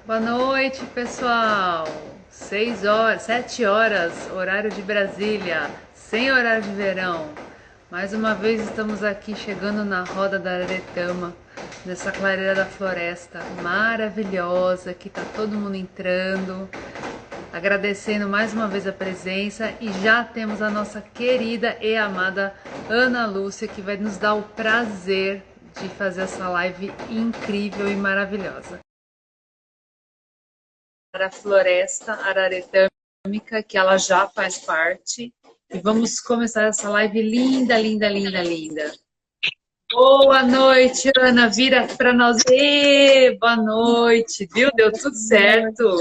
Boa noite, pessoal. 6 horas, 7 horas, horário de Brasília, sem horário de verão. Mais uma vez estamos aqui chegando na Roda da Aretama, nessa clareira da floresta maravilhosa, que tá todo mundo entrando. Agradecendo mais uma vez a presença e já temos a nossa querida e amada Ana Lúcia, que vai nos dar o prazer de fazer essa live incrível e maravilhosa. Para a floresta araretâmica, que ela já faz parte. E vamos começar essa live linda, linda, linda, linda. Boa noite, Ana. Vira para nós. Boa noite, viu? Deu tudo certo.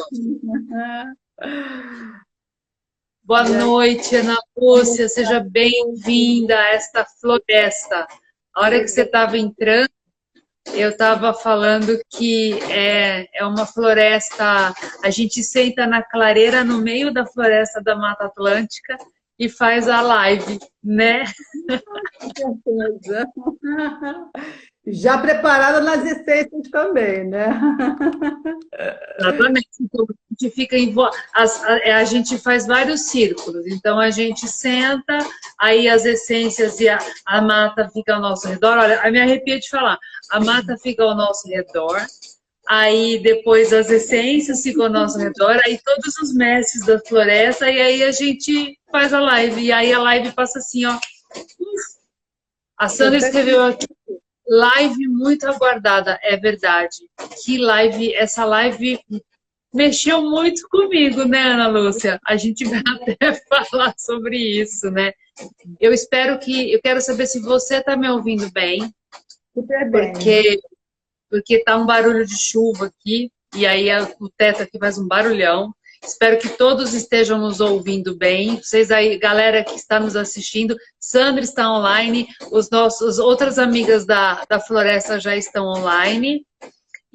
Boa noite, Ana Lúcia. Seja bem-vinda a esta floresta. A hora que você estava entrando, eu estava falando que é uma floresta, a gente senta na clareira no meio da floresta da Mata Atlântica e faz a live, né? Com certeza. Já preparada nas essências também, né? Exatamente. Então, a gente fica a gente faz vários círculos. Então a gente senta, aí as essências e a mata fica ao nosso redor. Olha, eu me arrepio de falar. A mata fica ao nosso redor. Aí depois as essências ficam ao nosso redor, aí todos os mestres da floresta, e aí a gente faz a live. E aí a live passa assim, ó. A Sandra escreveu aqui, live muito aguardada, é verdade. Que live, essa live mexeu muito comigo, né, Ana Lúcia? A gente vai até falar sobre isso, né? Eu quero saber se você está me ouvindo bem, Super bem. porque tá um barulho de chuva aqui, e aí o teto aqui faz um barulhão. Espero que todos estejam nos ouvindo bem. Vocês aí, galera que está nos assistindo, Sandra está online, os nossos outras amigas da Floresta já estão online.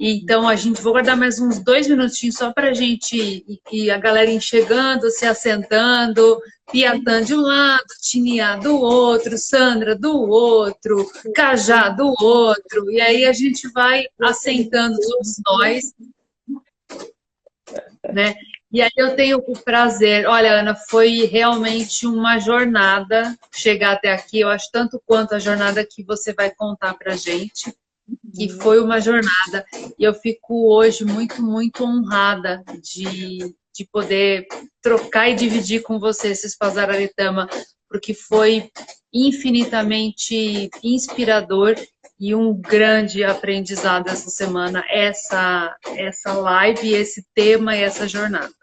Então, a gente vou guardar mais uns 2 minutinhos só para a gente e a galera ir chegando, se assentando, Piatã de um lado, Tiniá do outro, Sandra do outro, Cajá do outro, e aí a gente vai assentando todos nós, né? E aí eu tenho o prazer, olha, Ana, foi realmente uma jornada chegar até aqui, eu acho tanto quanto a jornada que você vai contar para a gente, que foi uma jornada. E eu fico hoje muito, muito honrada de poder trocar e dividir com você esse espaço da Araretama, porque foi infinitamente inspirador e um grande aprendizado essa semana, essa live, esse tema e essa jornada.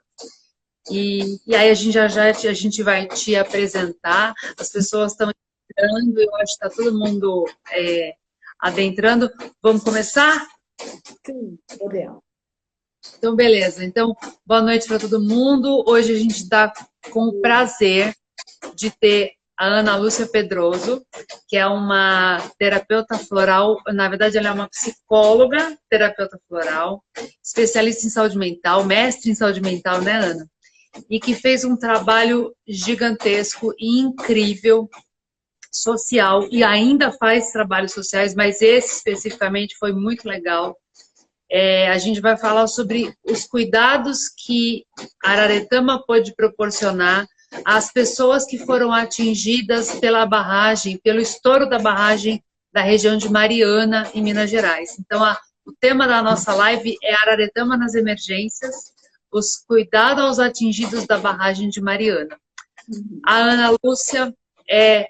E aí a gente a gente vai te apresentar, as pessoas estão entrando, eu acho que está todo mundo adentrando. Vamos começar? Sim, podemos. Então, beleza. Então, boa noite para todo mundo. Hoje a gente está com o prazer de ter a Ana Lúcia Pedroso, que é uma terapeuta floral, na verdade ela é uma psicóloga, terapeuta floral, especialista em saúde mental, mestre em saúde mental, né, Ana? E que fez um trabalho gigantesco e incrível social e ainda faz trabalhos sociais, mas esse especificamente foi muito legal. A gente vai falar sobre os cuidados que a Araretama pode proporcionar às pessoas que foram atingidas pela barragem, pelo estouro da barragem da região de Mariana, em Minas Gerais. Então, o tema da nossa live é Araretama nas emergências, os cuidados aos atingidos da barragem de Mariana. A Ana Lúcia é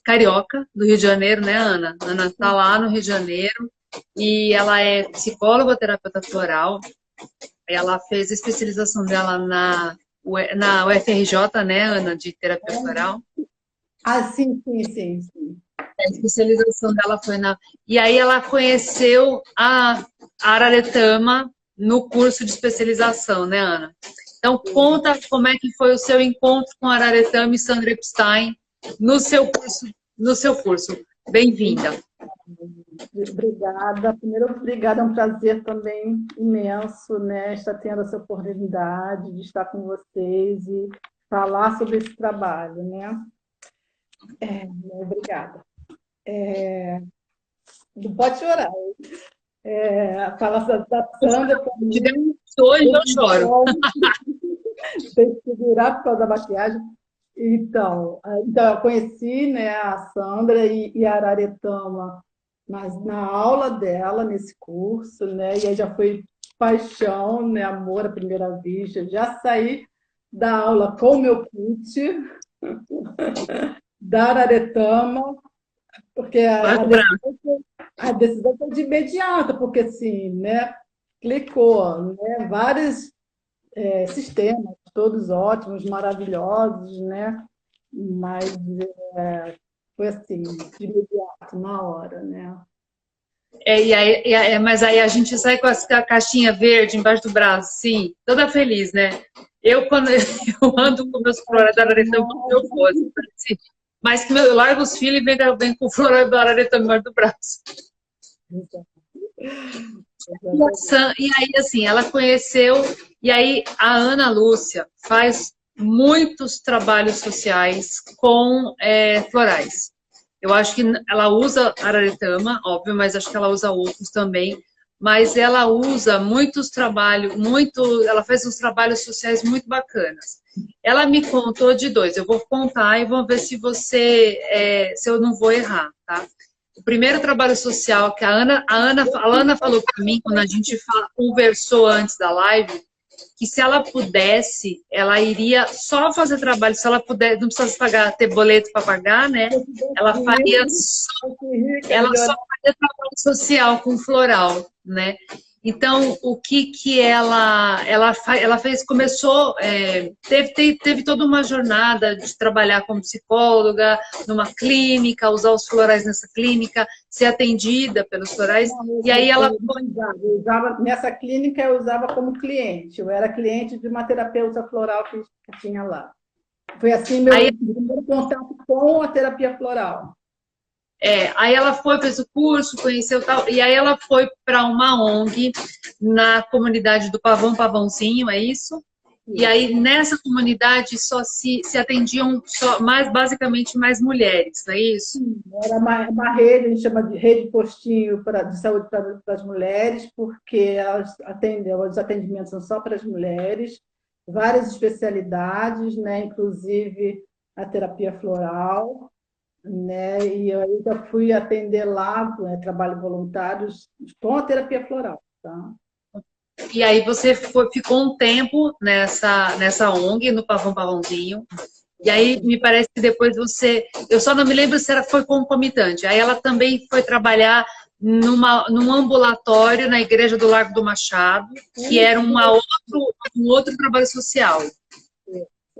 carioca, do Rio de Janeiro, né, Ana? A Ana está lá no Rio de Janeiro e ela é psicóloga, terapeuta floral. Ela fez a especialização dela na UFRJ, né, Ana, de terapia floral. Ah, sim, sim, sim, sim. A especialização dela foi na... E aí ela conheceu a Araretama no curso de especialização, né, Ana? Então, conta como é que foi o seu encontro com a Araretama e Sandra Epstein no seu curso. No seu curso. Bem-vinda. Obrigada. Primeiro, obrigada, é um prazer também imenso, né, estar tendo essa oportunidade de estar com vocês e falar sobre esse trabalho, né? Obrigada. Não pode chorar. Fala da Sandra para Te mim. hoje eu choro. Tem que segurar por causa da maquiagem. Então eu conheci, né, a Sandra e a Araretama na aula dela, nesse curso, né, e aí já foi paixão, né, amor à primeira vista. Já saí da aula com o meu kit da Araretama, porque a decisão foi de imediato, porque assim, né, clicou, né, vários sistemas, todos ótimos, maravilhosos, né? Mas foi assim, de imediato, na hora, né? Mas aí a gente sai com a caixinha verde embaixo do braço, sim, toda feliz, né? Quando eu ando com meus floradores, então eu fosse, assim, mas que eu largo os filhos e venho com o florador embaixo do braço. E aí, assim, ela conheceu, e aí a Ana Lúcia faz muitos trabalhos sociais com florais. Eu acho que ela usa araretama, óbvio, mas acho que ela usa outros também. Mas ela usa muitos trabalhos, ela faz uns trabalhos sociais muito bacanas. Ela me contou de dois, eu vou contar e vamos ver se se eu não vou errar, tá? O primeiro trabalho social que a Ana falou para mim, quando a gente conversou antes da live, que se ela pudesse, ela iria só fazer trabalho, se ela puder, não precisasse ter boleto para pagar, né? Ela só faria trabalho social com floral, né? Então, o que ela fez, começou, teve toda uma jornada de trabalhar como psicóloga, numa clínica, usar os florais nessa clínica, ser atendida pelos florais, e aí ela... Nessa clínica eu usava como cliente, eu era cliente de uma terapeuta floral que tinha lá. Foi assim meu primeiro contato com a terapia floral. Aí ela fez o curso, conheceu tal, e aí ela foi para uma ONG na comunidade do Pavãozinho, é isso? E aí nessa comunidade só se atendiam basicamente mais mulheres, não é isso? Sim, era uma rede, a gente chama de rede postinho de saúde para as mulheres, porque os atendimentos são só para as mulheres, várias especialidades, né, inclusive a terapia floral, né? E eu já fui atender lá, trabalho voluntários com a terapia floral, tá? E aí você ficou um tempo nessa ONG, no Pavãozinho, e aí me parece que depois eu só não me lembro se foi concomitante, aí ela também foi trabalhar num ambulatório na Igreja do Largo do Machado, que era um outro trabalho social.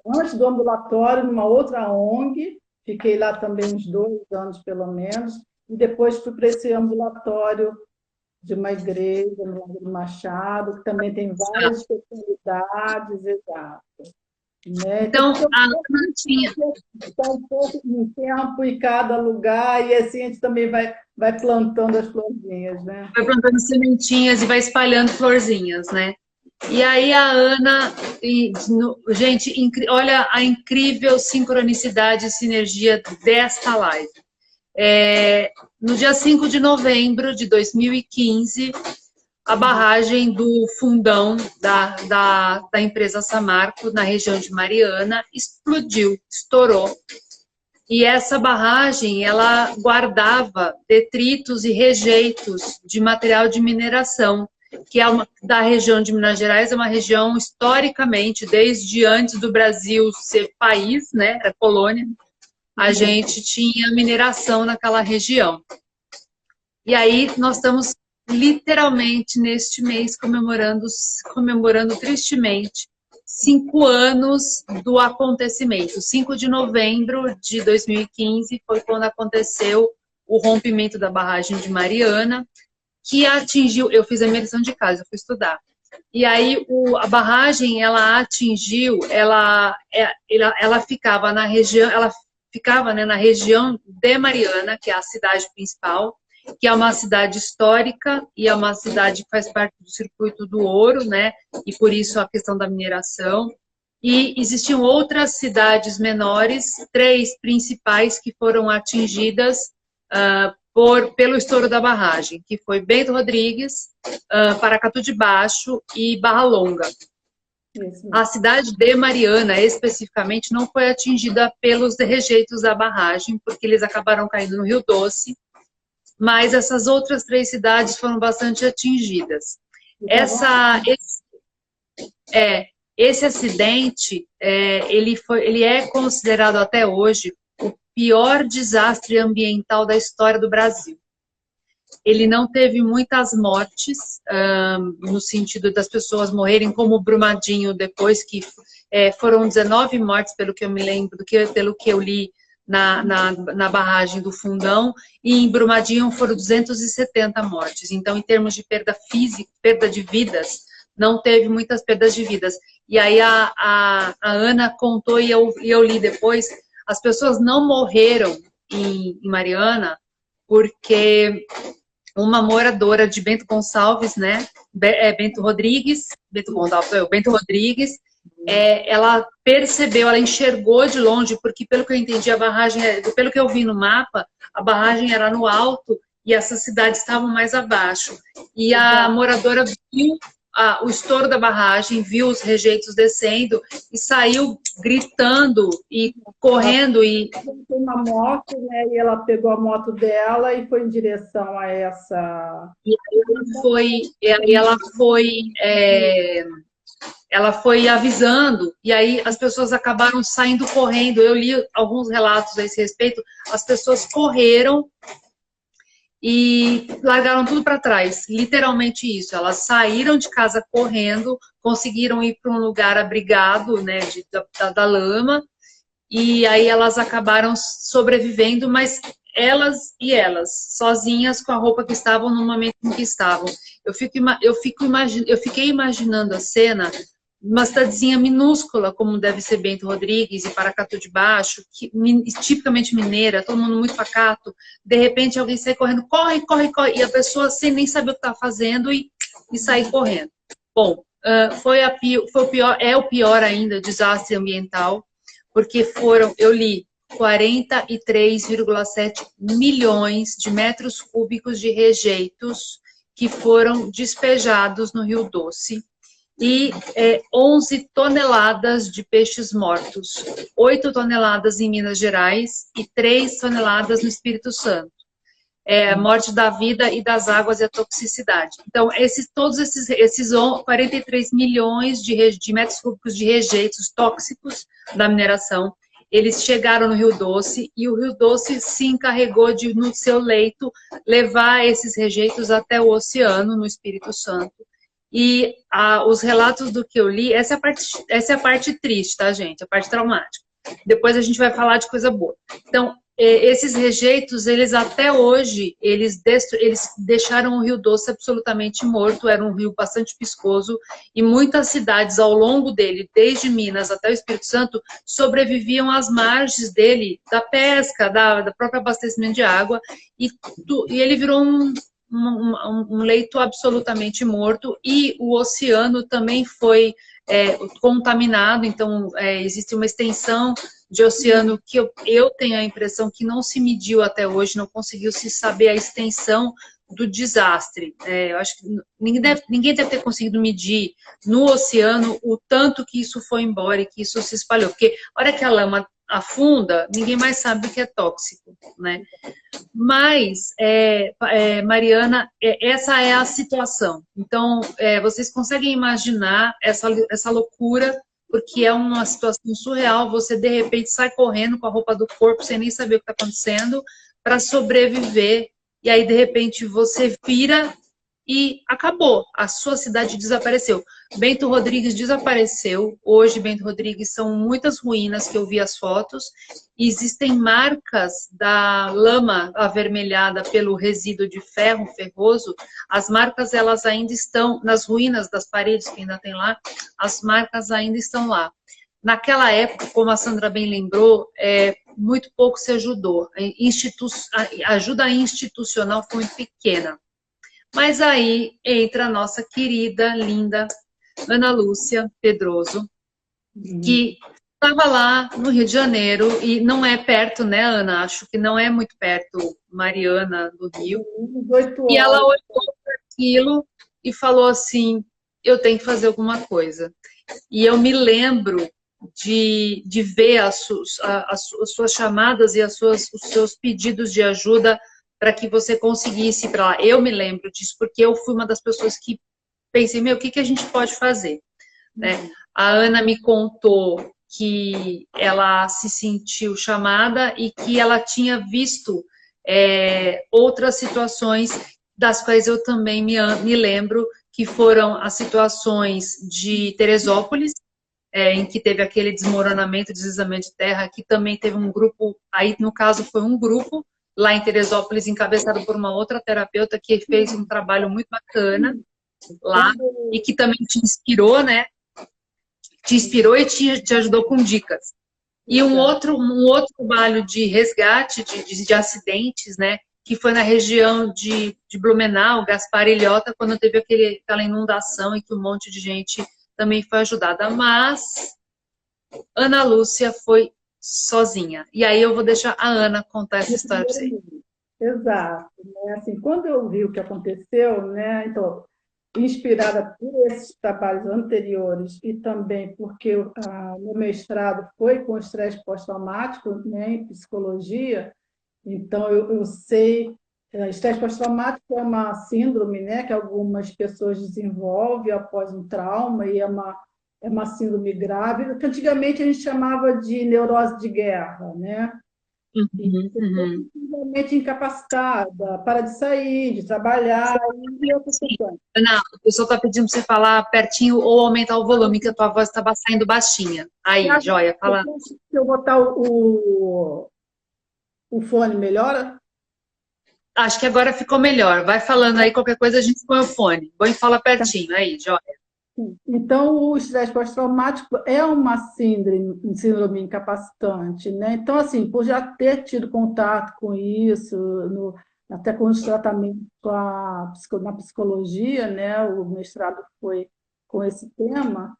Antes do ambulatório, numa outra ONG, fiquei lá também uns 2 anos, pelo menos, e depois fui para esse ambulatório de uma igreja no Largo do Machado, que também tem várias especialidades, exato. Né? Então, a Ana tinha... Está um pouco em tempo em cada lugar, e assim a gente também vai plantando as florzinhas, né? Vai plantando sementinhas e vai espalhando florzinhas, né? E aí a Ana, gente, olha a incrível sincronicidade e sinergia desta live. No dia 5 de novembro de 2015, a barragem do fundão da empresa Samarco, na região de Mariana, explodiu, estourou. E essa barragem, ela guardava detritos e rejeitos de material de mineração, que da região de Minas Gerais, é uma região historicamente, desde antes do Brasil ser país, né, era colônia, a gente tinha mineração naquela região. E aí nós estamos literalmente neste mês comemorando tristemente 5 anos do acontecimento. 5 de novembro de 2015 foi quando aconteceu o rompimento da barragem de Mariana, que atingiu, eu fiz a minha lição de casa, eu fui estudar. E aí a barragem, ela atingiu, ela ficava na região, né, na região de Mariana, que é a cidade principal, que é uma cidade histórica e é uma cidade que faz parte do circuito do ouro, né? E por isso a questão da mineração. E existiam outras cidades menores, 3 principais que foram atingidas pelo estouro da barragem, que foi Bento Rodrigues, Paracatu de Baixo e Barra Longa. A cidade de Mariana, especificamente, não foi atingida pelos rejeitos da barragem, porque eles acabaram caindo no Rio Doce, mas essas outras 3 cidades foram bastante atingidas. Esse acidente, ele é considerado até hoje o pior desastre ambiental da história do Brasil. Ele não teve muitas mortes, no sentido das pessoas morrerem como Brumadinho, depois que foram 19 mortes, pelo que eu me lembro, pelo que eu li na barragem do Fundão, e em Brumadinho foram 270 mortes. Então, em termos de perda física, perda de vidas, não teve muitas perdas de vidas. E aí a Ana contou, e eu li depois, as pessoas não morreram em Mariana porque uma moradora de Bento Gonçalves, né, Bento Rodrigues, ela percebeu, ela enxergou de longe, porque pelo que eu entendi, a barragem, pelo que eu vi no mapa, a barragem era no alto e essas cidades estavam mais abaixo. E a moradora viu o estouro da barragem, viu os rejeitos descendo e saiu gritando e correndo. E tem uma moto, né? E ela pegou a moto dela e foi em direção a essa. E aí ela foi avisando, e aí as pessoas acabaram saindo correndo. Eu li alguns relatos a esse respeito. As pessoas correram e largaram tudo para trás, literalmente isso. Elas saíram de casa correndo, conseguiram ir para um lugar abrigado, né, da lama, e aí elas acabaram sobrevivendo, mas elas, sozinhas, com a roupa que estavam no momento em que estavam. Eu fiquei imaginando a cena, uma cidadezinha minúscula, como deve ser Bento Rodrigues e Paracatu de Baixo, tipicamente mineira, todo mundo muito pacato. De repente alguém sai correndo, corre, e a pessoa sem nem saber o que está fazendo e sair correndo. Bom, é o pior ainda, desastre ambiental, porque eu li 43,7 milhões de metros cúbicos de rejeitos que foram despejados no Rio Doce, e 11 toneladas de peixes mortos, 8 toneladas em Minas Gerais e 3 toneladas no Espírito Santo. A morte da vida e das águas e a toxicidade. Então, todos esses 43 milhões de metros cúbicos de rejeitos tóxicos da mineração, eles chegaram no Rio Doce, e o Rio Doce se encarregou de, no seu leito, levar esses rejeitos até o oceano, no Espírito Santo. E os relatos do que eu li, essa é a parte triste, tá, gente? A parte traumática. Depois a gente vai falar de coisa boa. Então, esses rejeitos, eles até hoje, eles deixaram o Rio Doce absolutamente morto. Era um rio bastante piscoso, e muitas cidades ao longo dele, desde Minas até o Espírito Santo, sobreviviam às margens dele, da pesca, da própria abastecimento de água, e ele virou um leito absolutamente morto, e o oceano também foi contaminado. Então, existe uma extensão de oceano que eu tenho a impressão que não se mediu até hoje, não conseguiu se saber a extensão do desastre. Eu acho que ninguém deve ter conseguido medir no oceano o tanto que isso foi embora e que isso se espalhou, porque a hora que a lama afunda, ninguém mais sabe o que é tóxico, né? Mas, Mariana, essa é a situação. Então, vocês conseguem imaginar essa loucura, porque é uma situação surreal. Você, de repente, sai correndo com a roupa do corpo, sem nem saber o que está acontecendo, para sobreviver, e aí, de repente, você vira e acabou. A sua cidade desapareceu. Bento Rodrigues desapareceu. Hoje, Bento Rodrigues são muitas ruínas, que eu vi as fotos. E existem marcas da lama avermelhada pelo resíduo de ferro ferroso. As marcas, elas ainda estão nas ruínas das paredes, que ainda tem lá. As marcas ainda estão lá. Naquela época, como a Sandra bem lembrou, muito pouco se ajudou. A ajuda institucional foi pequena. Mas aí entra a nossa querida, linda Ana Lúcia Pedroso, que estava lá no Rio de Janeiro, e não é perto, né, Ana? Acho que não é muito perto, Mariana, do Rio. Uns 8 E ela horas. olhou para aquilo e falou assim: eu tenho que fazer alguma coisa. E eu me lembro de ver as suas chamadas e os seus pedidos de ajuda para que você conseguisse ir para lá. Eu me lembro disso porque eu fui uma das pessoas que pensei, meu, o que a gente pode fazer? Né? A Ana me contou que ela se sentiu chamada e que ela tinha visto outras situações das quais eu também me lembro, que foram as situações de Teresópolis, em que teve aquele desmoronamento, deslizamento de terra, que também teve um grupo, aí no caso foi um grupo lá em Teresópolis, encabeçado por uma outra terapeuta que fez um trabalho muito bacana lá e que também te inspirou, né? Te inspirou e te ajudou com dicas. E um outro trabalho de resgate de acidentes, né? Que foi na região de Blumenau, Gaspar Ilhota, quando teve aquela inundação e que um monte de gente também foi ajudada. Mas Ana Lúcia foi sozinha. E aí eu vou deixar a Ana contar essa história para você. Exato, né? Assim, quando eu vi o que aconteceu, né? Então, inspirada por esses trabalhos anteriores e também porque o meu mestrado foi com estresse pós-traumático, né, em psicologia, então eu sei, estresse pós-traumático é uma síndrome, né, que algumas pessoas desenvolvem após um trauma e é uma síndrome grave, que antigamente a gente chamava de neurose de guerra, né? E Uhum. totalmente incapacitada, para de sair, de trabalhar e outras Sim. questões. Ana, o pessoal está pedindo para você falar pertinho ou aumentar o volume, que a tua voz estava saindo baixinha. Aí, joia, fala. Se eu botar o fone, melhora? Acho que agora ficou melhor. Vai falando aí, qualquer coisa a gente põe o fone. Põe e fala pertinho. Aí, joia. Então, o estresse pós-traumático é uma síndrome incapacitante, né? Então, assim, por já ter tido contato com isso, até com os tratamentos na psicologia, né? O mestrado foi com esse tema.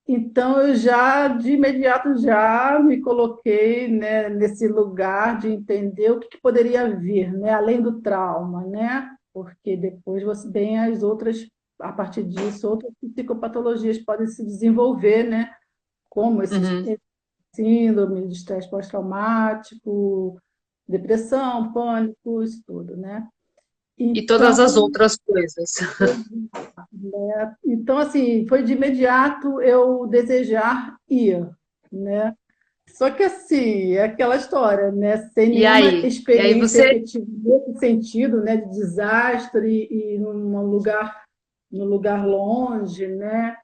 Então, eu já, de imediato, já me coloquei, né, nesse lugar de entender o que poderia vir, né, além do trauma, né? Porque depois você tem as outras, a partir disso, outras psicopatologias podem se desenvolver, né? Como Uhum. esse síndrome de estresse pós-traumático, depressão, pânico, isso tudo, né? E todas as Então, outras coisas. né? Então, assim, foi de imediato eu desejar ir, né? Só que, assim, é aquela história, né? Sem E nenhuma aí? E aí experiência você. efetiva nesse sentido, né? De desastre e num lugar longe, né?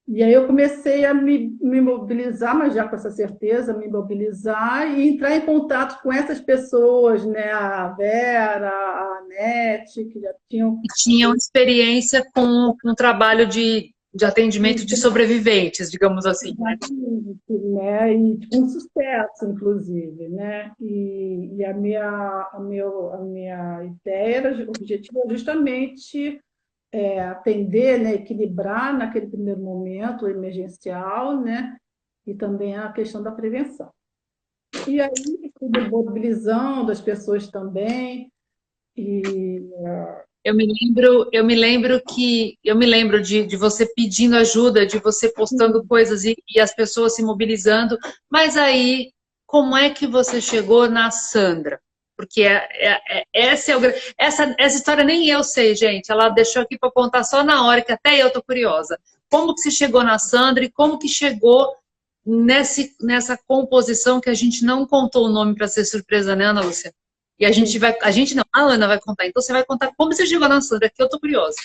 E aí eu comecei a me mobilizar, mas já com essa certeza, me mobilizar e entrar em contato com essas pessoas, né? A Vera, a Nete, que já tinham Tinham experiência com um trabalho de atendimento de sobreviventes, digamos assim, né? exatamente, né? E com sucesso, inclusive, né? E a minha ideia, o objetivo era justamente atender, né? Equilibrar naquele primeiro momento o emergencial, né? E também a questão da prevenção. E aí, fui mobilizando as pessoas também, e Eu me lembro de você pedindo ajuda, de você postando coisas e as pessoas se mobilizando. Mas aí, como é que você chegou na Sandra? Porque essa história nem eu sei, gente. Ela deixou aqui para contar só na hora, que até eu tô curiosa. Como que você chegou na Sandra e como que chegou nessa composição que a gente não contou o nome para ser surpresa, né, Ana Lúcia? E a gente não, a Ana vai contar. Então você vai contar como você chegou na Sandra, que eu tô curiosa.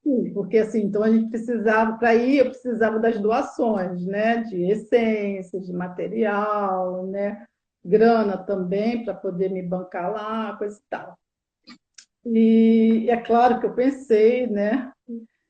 sim, porque assim, então a gente precisava, para ir, eu precisava das doações, né? De essências, de material, né? Grana também para poder me bancar lá, coisa e tal. E é claro que eu pensei, né?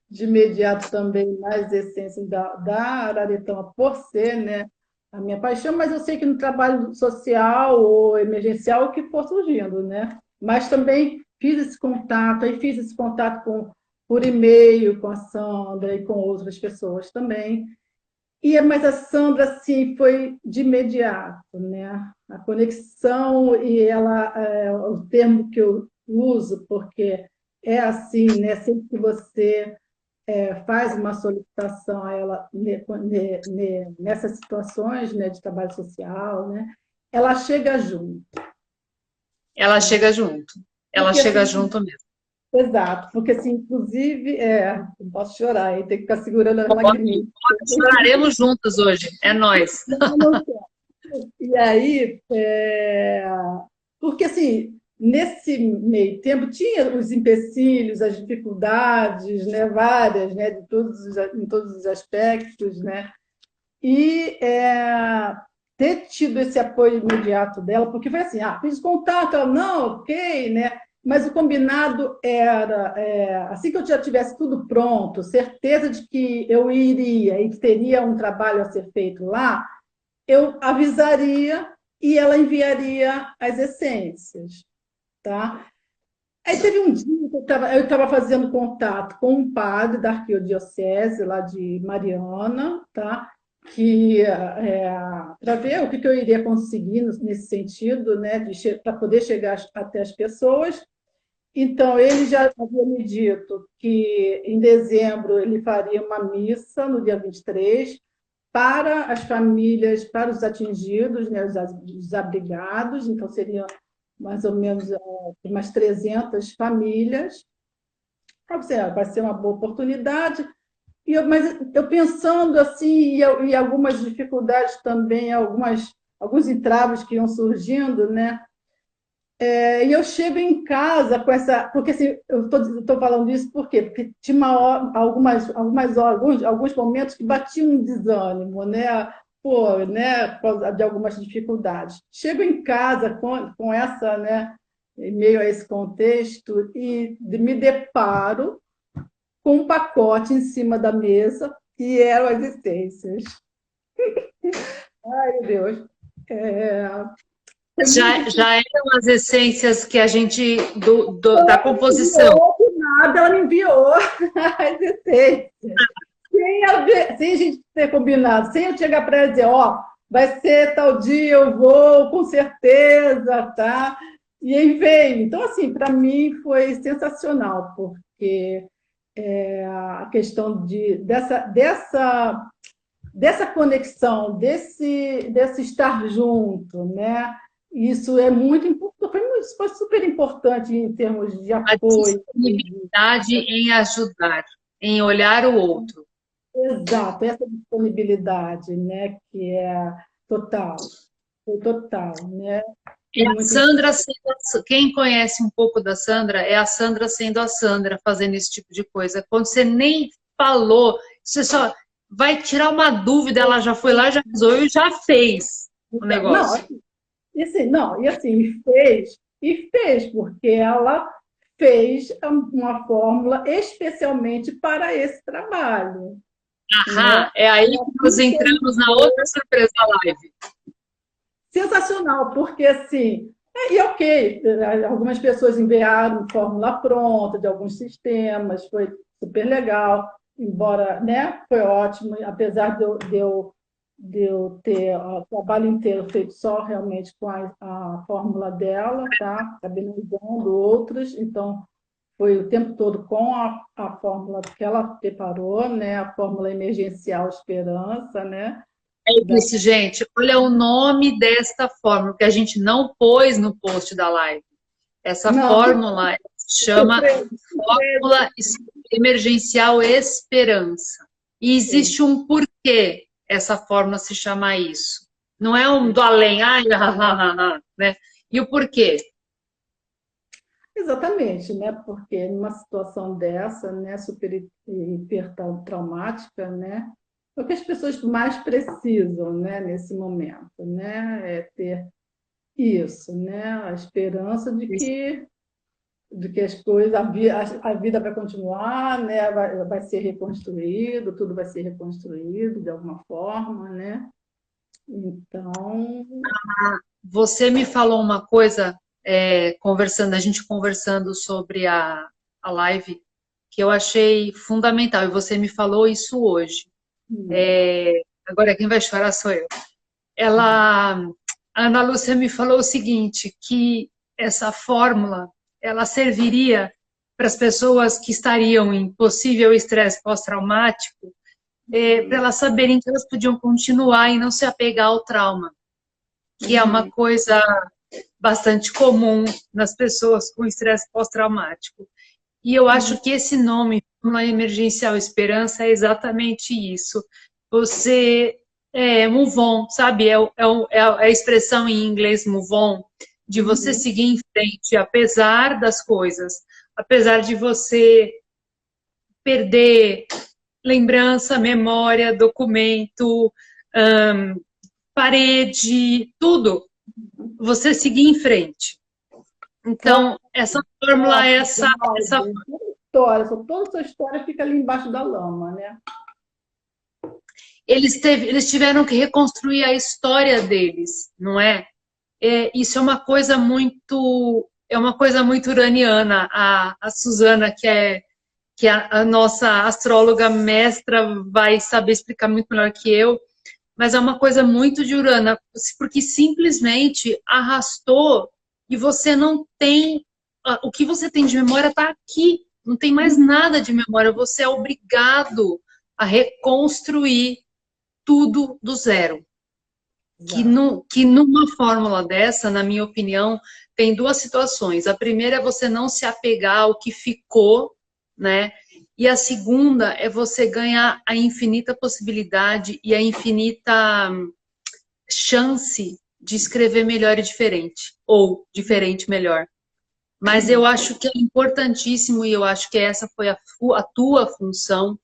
De imediato também nas essências da Araretama, por ser, né? A minha paixão, mas eu sei que no trabalho social ou emergencial, o que for surgindo, né? Mas também fiz esse contato, aí fiz esse contato por e-mail com a Sandra e com outras pessoas também. Mas a Sandra, assim, foi de imediato, né? A conexão e o termo que eu uso, porque é assim, né? Sempre que você faz uma solicitação a ela nessas situações, né, de trabalho social, né? Ela chega junto, Ela né? chega junto. Ela Porque chega assim, junto mesmo. exato, porque assim, inclusive, não posso chorar, aí tem que ficar segurando as Pode, lagriminhas. choraremos juntos hoje. É nós. Não, não. E aí, porque assim, nesse meio tempo tinha os empecilhos, as dificuldades, né, várias, né, em todos os aspectos, né, e ter tido esse apoio imediato dela, porque foi assim, fiz contato, ela, não, ok, né, mas o combinado era, assim que eu já tivesse tudo pronto, certeza de que eu iria e que teria um trabalho a ser feito lá, eu avisaria e ela enviaria as essências, tá? Aí teve um dia que eu estava fazendo contato com um padre da arquidiocese lá de Mariana, tá? Que para ver o que eu iria conseguir nesse sentido, né? Para poder chegar até as pessoas. Então, ele já havia me dito que em dezembro ele faria uma missa no dia 23 para as famílias, para os atingidos, né, os desabrigados, então seriam mais ou menos umas 300 famílias. Vai ser uma boa oportunidade. Mas eu pensando assim, e algumas dificuldades também, alguns entraves que iam surgindo, né? E eu chego em casa com essa. Porque assim, eu estou falando isso por quê? Porque tinha algumas horas, alguns momentos que batiam um desânimo, né? Pô, né? Por causa de algumas dificuldades. Chego em casa com essa, né? Em meio a esse contexto, e me deparo com um pacote em cima da mesa e eram as essências. Ai, meu Deus. É, foi muito Já eram as essências que a gente, da composição. enviou, do nada ela me enviou as essências. Sem a gente ter combinado, sem eu chegar para ela e dizer, vai ser tal dia, eu vou, com certeza, tá? E aí veio. Então, assim, para mim foi sensacional, porque a questão dessa conexão, desse estar junto, né? Isso é muito importante, foi super importante em termos de A apoio. disponibilidade em ajudar, em olhar o outro. Exato, essa disponibilidade, né? Que é total, foi total, né? É Foi a muito Sandra quem conhece um pouco da Sandra, é a Sandra sendo a Sandra, fazendo esse tipo de coisa. Quando você nem falou, você só vai tirar uma dúvida, ela já foi lá, já resolveu e já fez o importante. Não, negócio. assim, não, e assim, fez, porque ela fez uma fórmula especialmente para esse trabalho, né? Aham, é aí que nós entramos na outra surpresa da live. Sensacional, porque assim, e ok, algumas pessoas enviaram fórmula pronta de alguns sistemas, foi super legal, embora, né, foi ótimo, apesar de eu ter o trabalho inteiro feito só realmente com a fórmula dela, tá? Acabei não usando outras, então foi o tempo todo com a fórmula que ela preparou, né? A fórmula emergencial Esperança, né? É isso, gente. Olha o nome desta fórmula, que a gente não pôs no post da live. Essa Não, fórmula se chama surpresa, Fórmula Emergencial Esperança. E surpresa. existe um porquê essa fórmula se chama isso. Não é um do além, ai, né? E o porquê? Exatamente, né? Porque numa situação dessa, né, super hiper traumática, né, é o que as pessoas mais precisam, né, nesse momento, né, é ter isso, né, a esperança de que as coisas, a vida vai continuar, né, vai ser reconstruído, tudo vai ser reconstruído de alguma forma, né? Então, Você me falou uma coisa, a gente conversando sobre a live, que eu achei fundamental, e você me falou isso hoje. agora quem vai chorar sou eu. A Ana Lúcia me falou o seguinte, que essa fórmula, ela serviria para as pessoas que estariam em possível estresse pós-traumático, para elas saberem que elas podiam continuar e não se apegar ao trauma, que é uma coisa bastante comum nas pessoas com estresse pós-traumático. E eu acho que esse nome, Fórmula Emergencial Esperança, é exatamente isso. Você move on, sabe? É a expressão em inglês move on, de você seguir em frente, apesar das coisas, apesar de você perder lembrança, memória, documento, parede, tudo, você seguir em frente. Então, essa fórmula é essa história, toda essa história fica ali embaixo da lama, né? Eles tiveram que reconstruir a história deles, não é? Isso é uma coisa muito uraniana. A Suzana, que é a nossa astróloga mestra, vai saber explicar muito melhor que eu, mas é uma coisa muito de Urano, porque simplesmente arrastou e você não tem... O que você tem de memória está aqui, não tem mais nada de memória, você é obrigado a reconstruir tudo do zero. Que numa fórmula dessa, na minha opinião, tem duas situações. A primeira é você não se apegar ao que ficou, né? E a segunda é você ganhar a infinita possibilidade e a infinita chance de escrever melhor e diferente, ou diferente melhor. Mas eu acho que é importantíssimo, e eu acho que essa foi a tua função,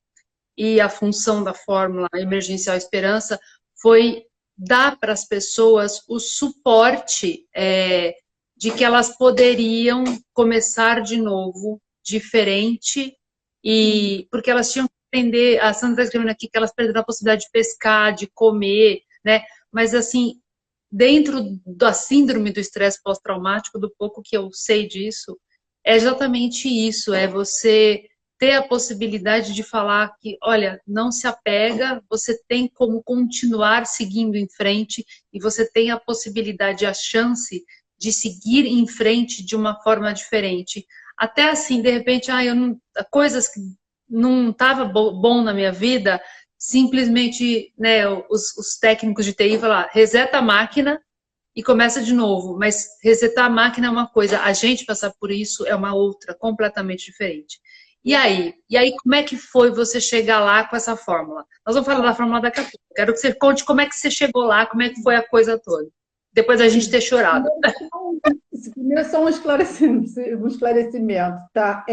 e a função da Fórmula Emergencial Esperança, foi dar para as pessoas o suporte de que elas poderiam começar de novo, diferente, e porque elas tinham que aprender, a Sandra está escrevendo aqui que elas perderam a possibilidade de pescar, de comer, né? Mas assim, dentro da síndrome do estresse pós-traumático, do pouco que eu sei disso, é exatamente isso, é você ter a possibilidade de falar que, olha, não se apega, você tem como continuar seguindo em frente e você tem a possibilidade, a chance de seguir em frente de uma forma diferente. Até assim, de repente, coisas que não estavam bom na minha vida, simplesmente, né, os técnicos de TI falam, reseta a máquina e começa de novo. Mas resetar a máquina é uma coisa, a gente passar por isso é uma outra, completamente diferente. E aí, como é que foi você chegar lá com essa fórmula? Nós vamos falar da fórmula daqui a pouco. Quero que você conte como é que você chegou lá, como é que foi a coisa toda. Depois da gente ter chorado. Primeiro só um esclarecimento, tá?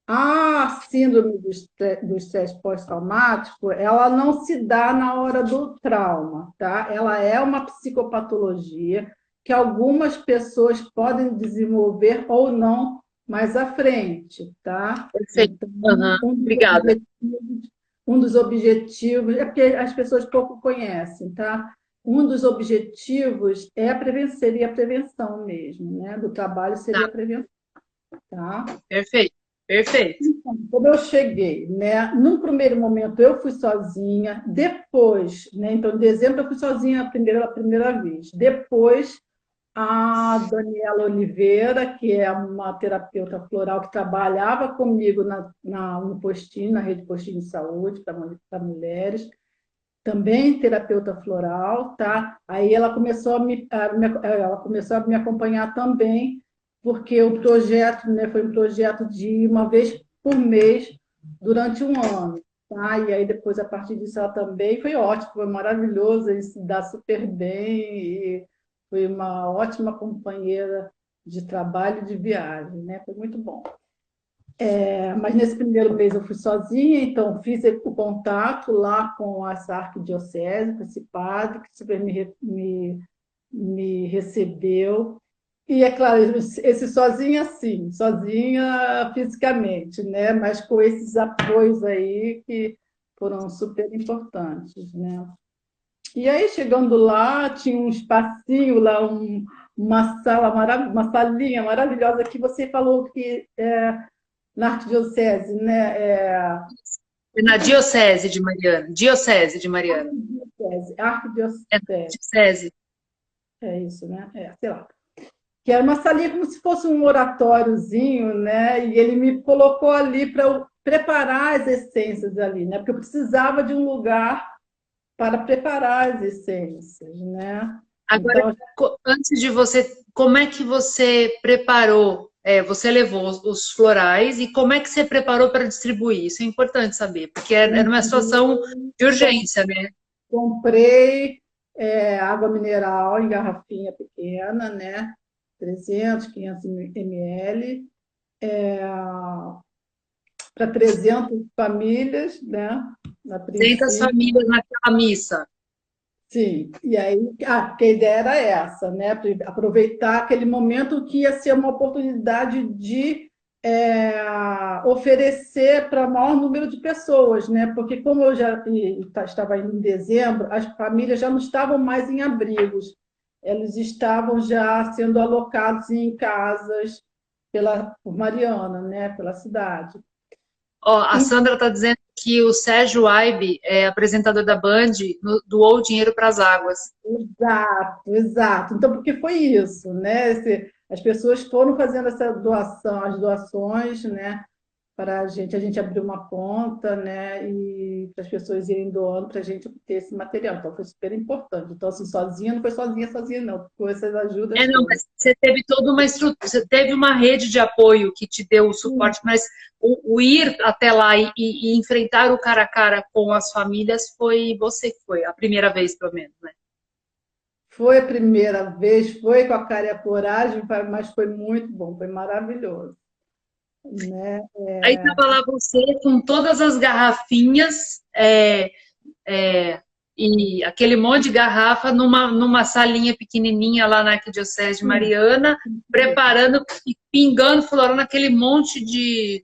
A síndrome do estresse pós-traumático, ela não se dá na hora do trauma, tá? Ela é uma psicopatologia que algumas pessoas podem desenvolver ou não mais à frente, tá? Perfeito. Então, Obrigada. Um dos objetivos, é porque as pessoas pouco conhecem, tá? Um dos objetivos seria a prevenção mesmo, né? Do trabalho seria a prevenção, tá? Perfeito. Então, como eu cheguei, né? Num primeiro momento eu fui sozinha, depois, né? Então, em dezembro eu fui sozinha pela primeira vez. Depois, a Daniela Oliveira, que é uma terapeuta floral que trabalhava comigo no postinho, na rede postinho de saúde para mulheres, também terapeuta floral, tá? Aí ela começou ela começou a me acompanhar também, porque o projeto, né, foi um projeto de uma vez por mês durante um ano, tá? E aí depois, a partir disso, ela também foi ótimo, foi maravilhoso, ele se dá super bem e foi uma ótima companheira de trabalho e de viagem, né? Foi muito bom. Mas nesse primeiro mês eu fui sozinha, então fiz o contato lá com essa arquidiocese, com esse padre, que super me recebeu. E, é claro, esse sozinha, sim, sozinha fisicamente, né? Mas com esses apoios aí que foram super importantes, né? E aí, chegando lá, tinha um espacinho lá, uma uma salinha maravilhosa que você falou que na arquidiocese, né? Na Diocese de Mariana. Diocese de Mariana. É Arquidiocese, Diocese. é isso, né? Sei lá. Que era uma salinha como se fosse um oratóriozinho, né? E ele me colocou ali para eu preparar as essências ali, né? Porque eu precisava de um lugar para preparar as essências, né? Agora, Então, antes de você, como é que você preparou? Você levou os florais e como é que você preparou para distribuir? Isso é importante saber, porque era uma situação de urgência, né? comprei água mineral em garrafinha pequena, né? 300, 500 ml, para 300 famílias, né? Na 200 princípio. famílias naquela missa. Sim, e aí, porque a ideia era essa, né? Aproveitar aquele momento que ia ser uma oportunidade de oferecer para o maior número de pessoas, né? Porque como eu já estava indo em dezembro, as famílias já não estavam mais em abrigos, eles estavam já sendo alocados em casas por Mariana, né? Pela cidade. Ó, a Sandra está dizendo que o Sérgio Aibe, apresentador da Band, doou dinheiro para as águas. Exato, exato. Então, porque foi isso, né? As pessoas foram fazendo essa doação, as doações, né? Para a gente abriu uma conta, né? E para as pessoas irem doando para a gente obter esse material. Então, foi super importante. Então, assim, sozinha, não foi sozinha, não. Foi essas ajudas Não, todas. mas você teve toda uma estrutura, você teve uma rede de apoio que te deu o suporte, mas o ir até lá e enfrentar o cara a cara com as famílias foi você que foi, a primeira vez, pelo menos, né? Foi a primeira vez, foi com a cara e a coragem, mas foi muito bom, foi maravilhoso, né? Aí estava lá você com todas as garrafinhas, e aquele monte de garrafa numa salinha pequenininha lá na Arquidiocese de Mariana, preparando e pingando, florando aquele monte de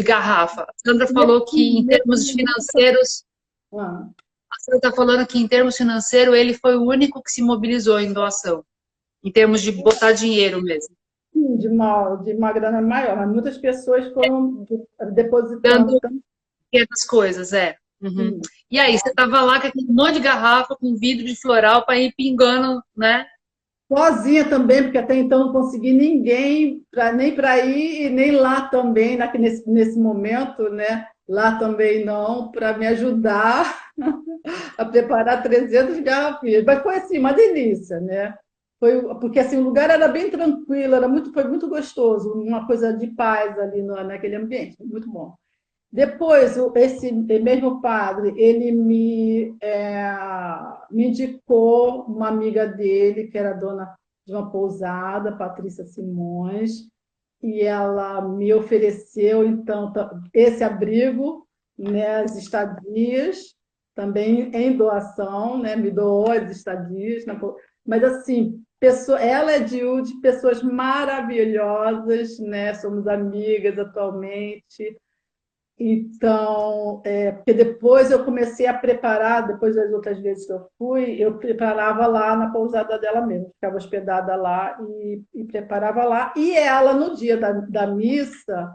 garrafa. A Sandra falou que em termos financeiros, Ah, a Sandra está falando que em termos financeiros ele foi o único que se mobilizou em doação, em termos de botar dinheiro mesmo. sim, de uma grana maior, mas muitas pessoas foram depositando Dando também. pequenas coisas, Uhum. Sim. E aí, você estava lá com aquele monte de garrafa com vidro de floral para ir pingando, né? Sozinha também, porque até então não consegui ninguém, nem para ir e nem lá também, nesse momento, né? Lá também não, para me ajudar a preparar 300 garrafinhas. Mas foi assim, uma delícia, né? Porque assim, o lugar era bem tranquilo, foi muito gostoso, uma coisa de paz ali naquele ambiente, muito bom. Depois, esse mesmo padre, ele me indicou uma amiga dele, que era dona de uma pousada, Patrícia Simões, e ela me ofereceu, então, esse abrigo, né, as estadias, também em doação, né, me doou as estadias, mas assim, ela é de pessoas maravilhosas, né, somos amigas atualmente, então, porque depois eu comecei a preparar, depois das outras vezes que eu fui, eu preparava lá na pousada dela mesmo, ficava hospedada lá e preparava lá. E ela, no dia da missa,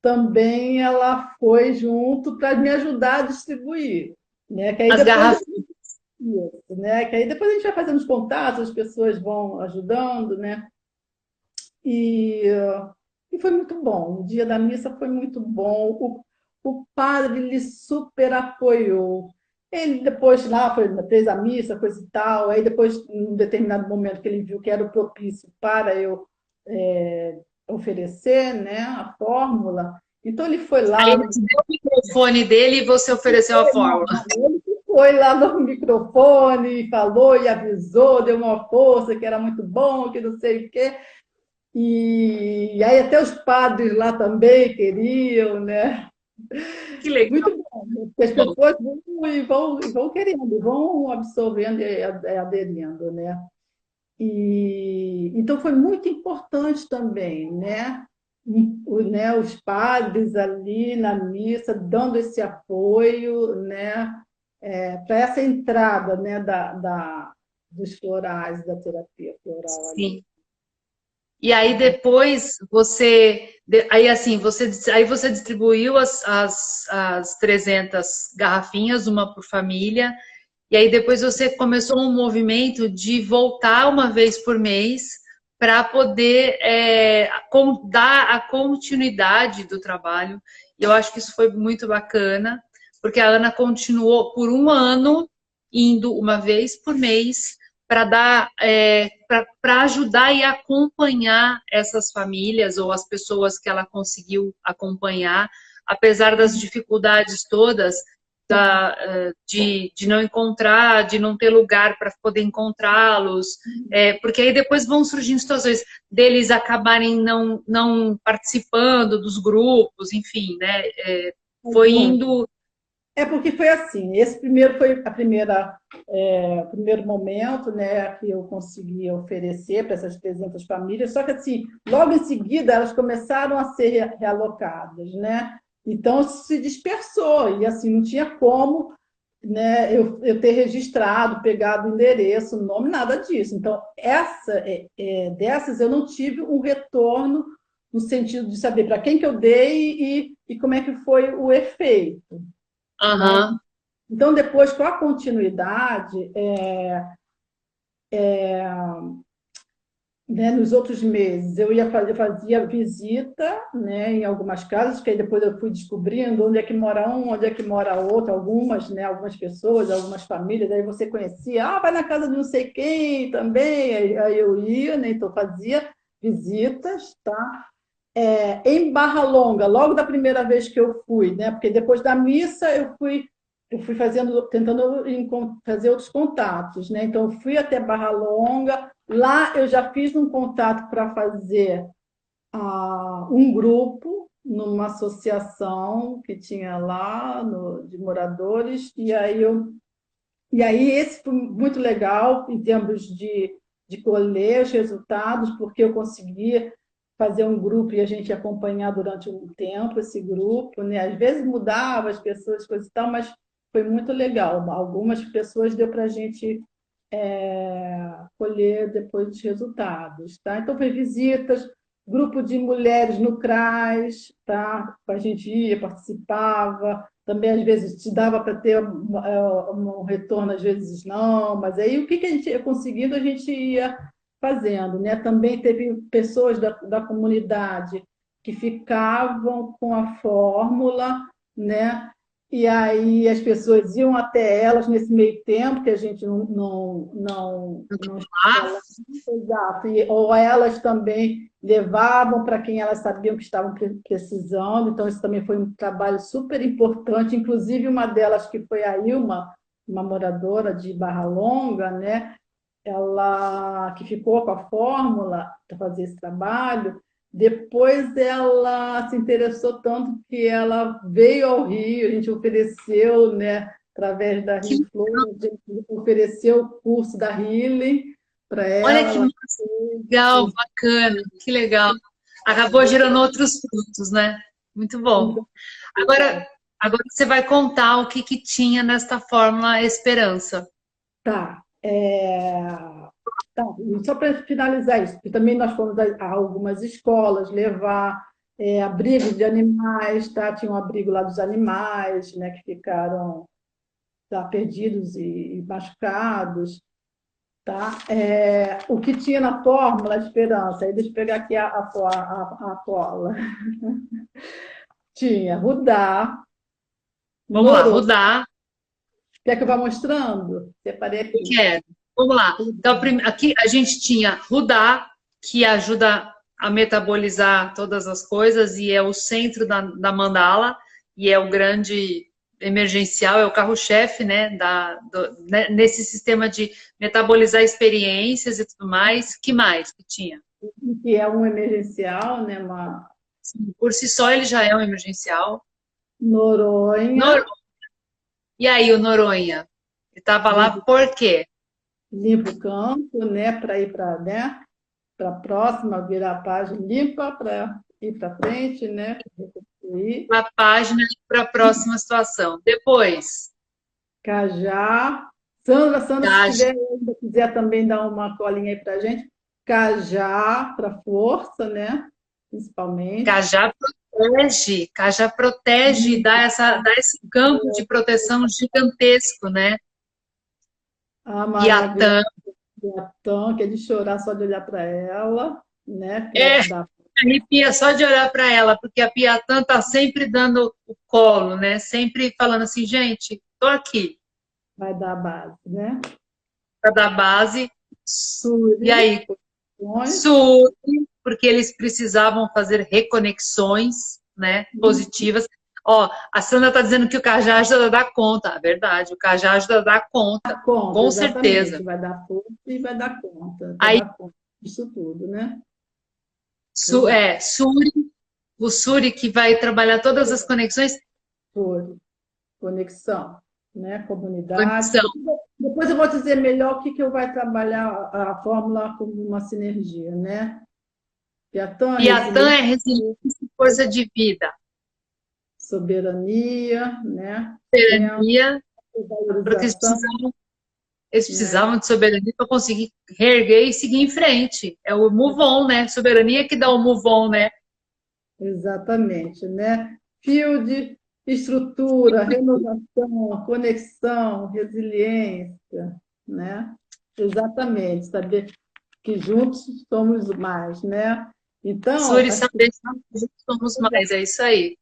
também ela foi junto para me ajudar a distribuir. Né? Que aí As depois, garrafas. né? Que aí depois a gente vai fazendo os contatos, as pessoas vão ajudando, né? E, e foi muito bom. O dia da missa foi muito bom. O padre ele super apoiou. Ele depois lá fez a missa, coisa e tal. Aí depois, em um determinado momento que ele viu que era o propício para eu oferecer, né, a fórmula. Então ele foi Aí lá ele te deu o microfone dele e você ofereceu a fórmula. ele foi lá no microfone, falou e avisou, deu uma força que era muito bom, que não sei o quê. E aí até os padres lá também queriam, né? Que legal. Muito bom, né? Porque as pessoas vão querendo, vão absorvendo e aderindo, né? E então foi muito importante também, né? Os padres ali na missa dando esse apoio, né? Para essa entrada, né? Dos florais, da terapia floral ali. Sim. E aí depois aí você distribuiu as 300 garrafinhas, uma por família, e aí depois você começou um movimento de voltar uma vez por mês para poder dar a continuidade do trabalho. E eu acho que isso foi muito bacana, porque a Ana continuou por um ano indo uma vez por mês para dar para ajudar e acompanhar essas famílias ou as pessoas que ela conseguiu acompanhar, apesar das dificuldades todas de não encontrar, de não ter lugar para poder encontrá-los, porque aí depois vão surgindo situações deles acabarem não participando dos grupos, enfim, né? Foi indo. Porque foi assim, esse primeiro foi o primeiro momento, né, que eu consegui oferecer para essas 300 famílias, só que assim, logo em seguida elas começaram a ser realocadas, né? Então se dispersou e assim não tinha como, né, eu ter registrado, pegado o endereço, o nome, nada disso. Então dessas eu não tive um retorno no sentido de saber para quem que eu dei e como é que foi o efeito. Uhum. Então, depois, com a continuidade, né, nos outros meses, eu fazia visita, né, em algumas casas, que aí depois eu fui descobrindo onde é que mora um, onde é que mora outro, algumas, né, algumas pessoas, algumas famílias, aí você conhecia, vai na casa de não sei quem também, aí eu ia, né, então fazia visitas, tá? Em Barra Longa, logo da primeira vez que eu fui, né? Porque depois da missa eu fui tentando fazer outros contatos, né? Então eu fui até Barra Longa, lá eu já fiz um contato para fazer um grupo numa associação que tinha lá de moradores, e aí esse foi muito legal em termos de colher os resultados, porque eu conseguia fazer um grupo e a gente acompanhar durante um tempo esse grupo, né? Às vezes mudava as pessoas, coisas e tal, mas foi muito legal. Algumas pessoas deu para a gente colher depois os resultados, tá? Então foi visitas, grupo de mulheres no CRAS, tá? A gente ia, participava, também às vezes te dava para ter um retorno, às vezes não, mas aí o que a gente ia conseguindo, a gente ia fazendo, né? Também teve pessoas da comunidade que ficavam com a fórmula, né? E aí as pessoas iam até elas nesse meio tempo, que a gente não estava lá. Exato. Ou elas também levavam para quem elas sabiam que estavam precisando. Então, isso também foi um trabalho super importante. Inclusive, uma delas, que foi a Ilma, uma moradora de Barra Longa, né? Ela que ficou com a fórmula para fazer esse trabalho, depois ela se interessou tanto que ela veio ao Rio, a gente ofereceu, né, através da Que Rio Flor, a gente ofereceu o curso da Healing para Olha ela. que Ela legal, bacana, que legal. Acabou gerando outros frutos, né? Muito bom. Agora, agora você vai contar o que tinha nesta fórmula Esperança. Tá. Tá. E só para finalizar isso, porque também nós fomos a algumas escolas levar abrigos de animais, tá? Tinha um abrigo lá dos animais, né, que ficaram perdidos e machucados, tá? O que tinha na fórmula, a esperança, aí deixa eu pegar aqui a cola. Tinha Rudá, Vamos lá, Noro. Rudá. Quer que eu vá mostrando? Separei Eu aqui. quero. Vamos lá. Então, aqui a gente tinha Rudá, que ajuda a metabolizar todas as coisas e é o centro da mandala e é o grande emergencial, é o carro-chefe, né, nesse sistema de metabolizar experiências e tudo mais. Que mais que tinha? Que é um emergencial, né? Por si só, ele já é um emergencial. Noronha, Nor- E aí, o Noronha? Ele estava lá por quê? limpa o campo, né? Para ir para, né? Para a próxima, virar a página, limpa para ir para frente, né? Reconstruir. A página para a próxima situação. Depois, Cajá. Sandra, se Caixa. quiser também dar uma colinha aí para a gente. Cajá para força, né? Principalmente. Cajá protege, dá esse campo de proteção gigantesco, né? A maravilhosa Piatã, Piatã, que é de chorar só de olhar para ela, né? Que vai é, dar, arrepia só de olhar para ela, porque a Piatã tá sempre dando o colo, né? Sempre falando assim, gente, tô aqui vai dar base, né? para dar base. E Suri, aí, surge, porque eles precisavam fazer reconexões, né, positivas. Ó, a Sandra está dizendo que o Cajá ajuda a dar conta. É verdade, o Cajá ajuda a dar conta, dar conta, com certeza. exatamente. Vai dar força e vai Aí, dar conta disso tudo, né? su, Exato. é, Suri, o Suri que vai trabalhar todas as conexões, Suri, conexão, né? Comunidade. conexão. Depois eu vou dizer melhor o que que eu vai trabalhar a fórmula como uma sinergia, né? Piatã, Piatã resiliência, é resiliência e força de vida. soberania, né? Tempo, Soberania, porque valorização, eles né? precisavam de soberania para conseguir reerguer e seguir em frente. É o move on, né? Soberania que dá o move on, né? Exatamente, né? Field, estrutura, renovação, conexão, resiliência, né? Exatamente, saber que juntos somos mais, né? Então, Suri saber que juntos somos mais, é isso aí.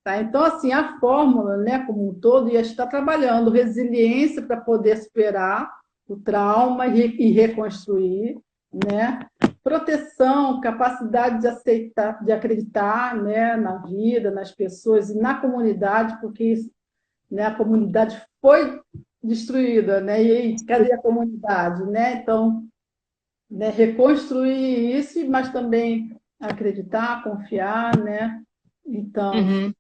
tá? Então, assim, a fórmula, né, como um todo, ia estar trabalhando resiliência para poder superar o trauma e reconstruir, né? Proteção, capacidade de aceitar, de acreditar, né, na vida, nas pessoas e na comunidade, porque isso, né, a comunidade foi destruída, né? E aí, cadê a comunidade, né? Então, né, reconstruir isso, mas também acreditar, confiar, né? Então, Uhum.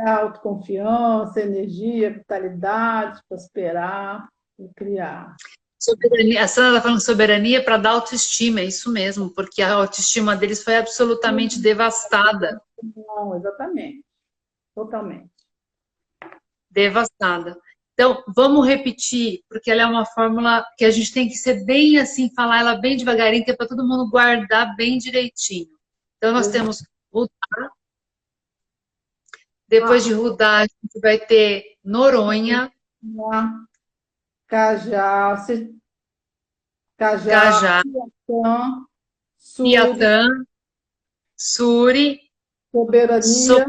autoconfiança, energia, vitalidade, prosperar e criar. Soberania, a Sandra está falando soberania para dar autoestima, é isso mesmo, porque a autoestima deles foi absolutamente devastada. Não, exatamente, totalmente. Devastada. Então, vamos repetir, porque ela é uma fórmula que a gente tem que ser bem assim, falar ela bem devagarinho, que é para todo mundo guardar bem direitinho. Então, nós temos, depois de Rudá, a gente vai ter Noronha, Cajá, Cajá, Cajá, Piatã, Suri, Piatã, Suri, soberania, Sober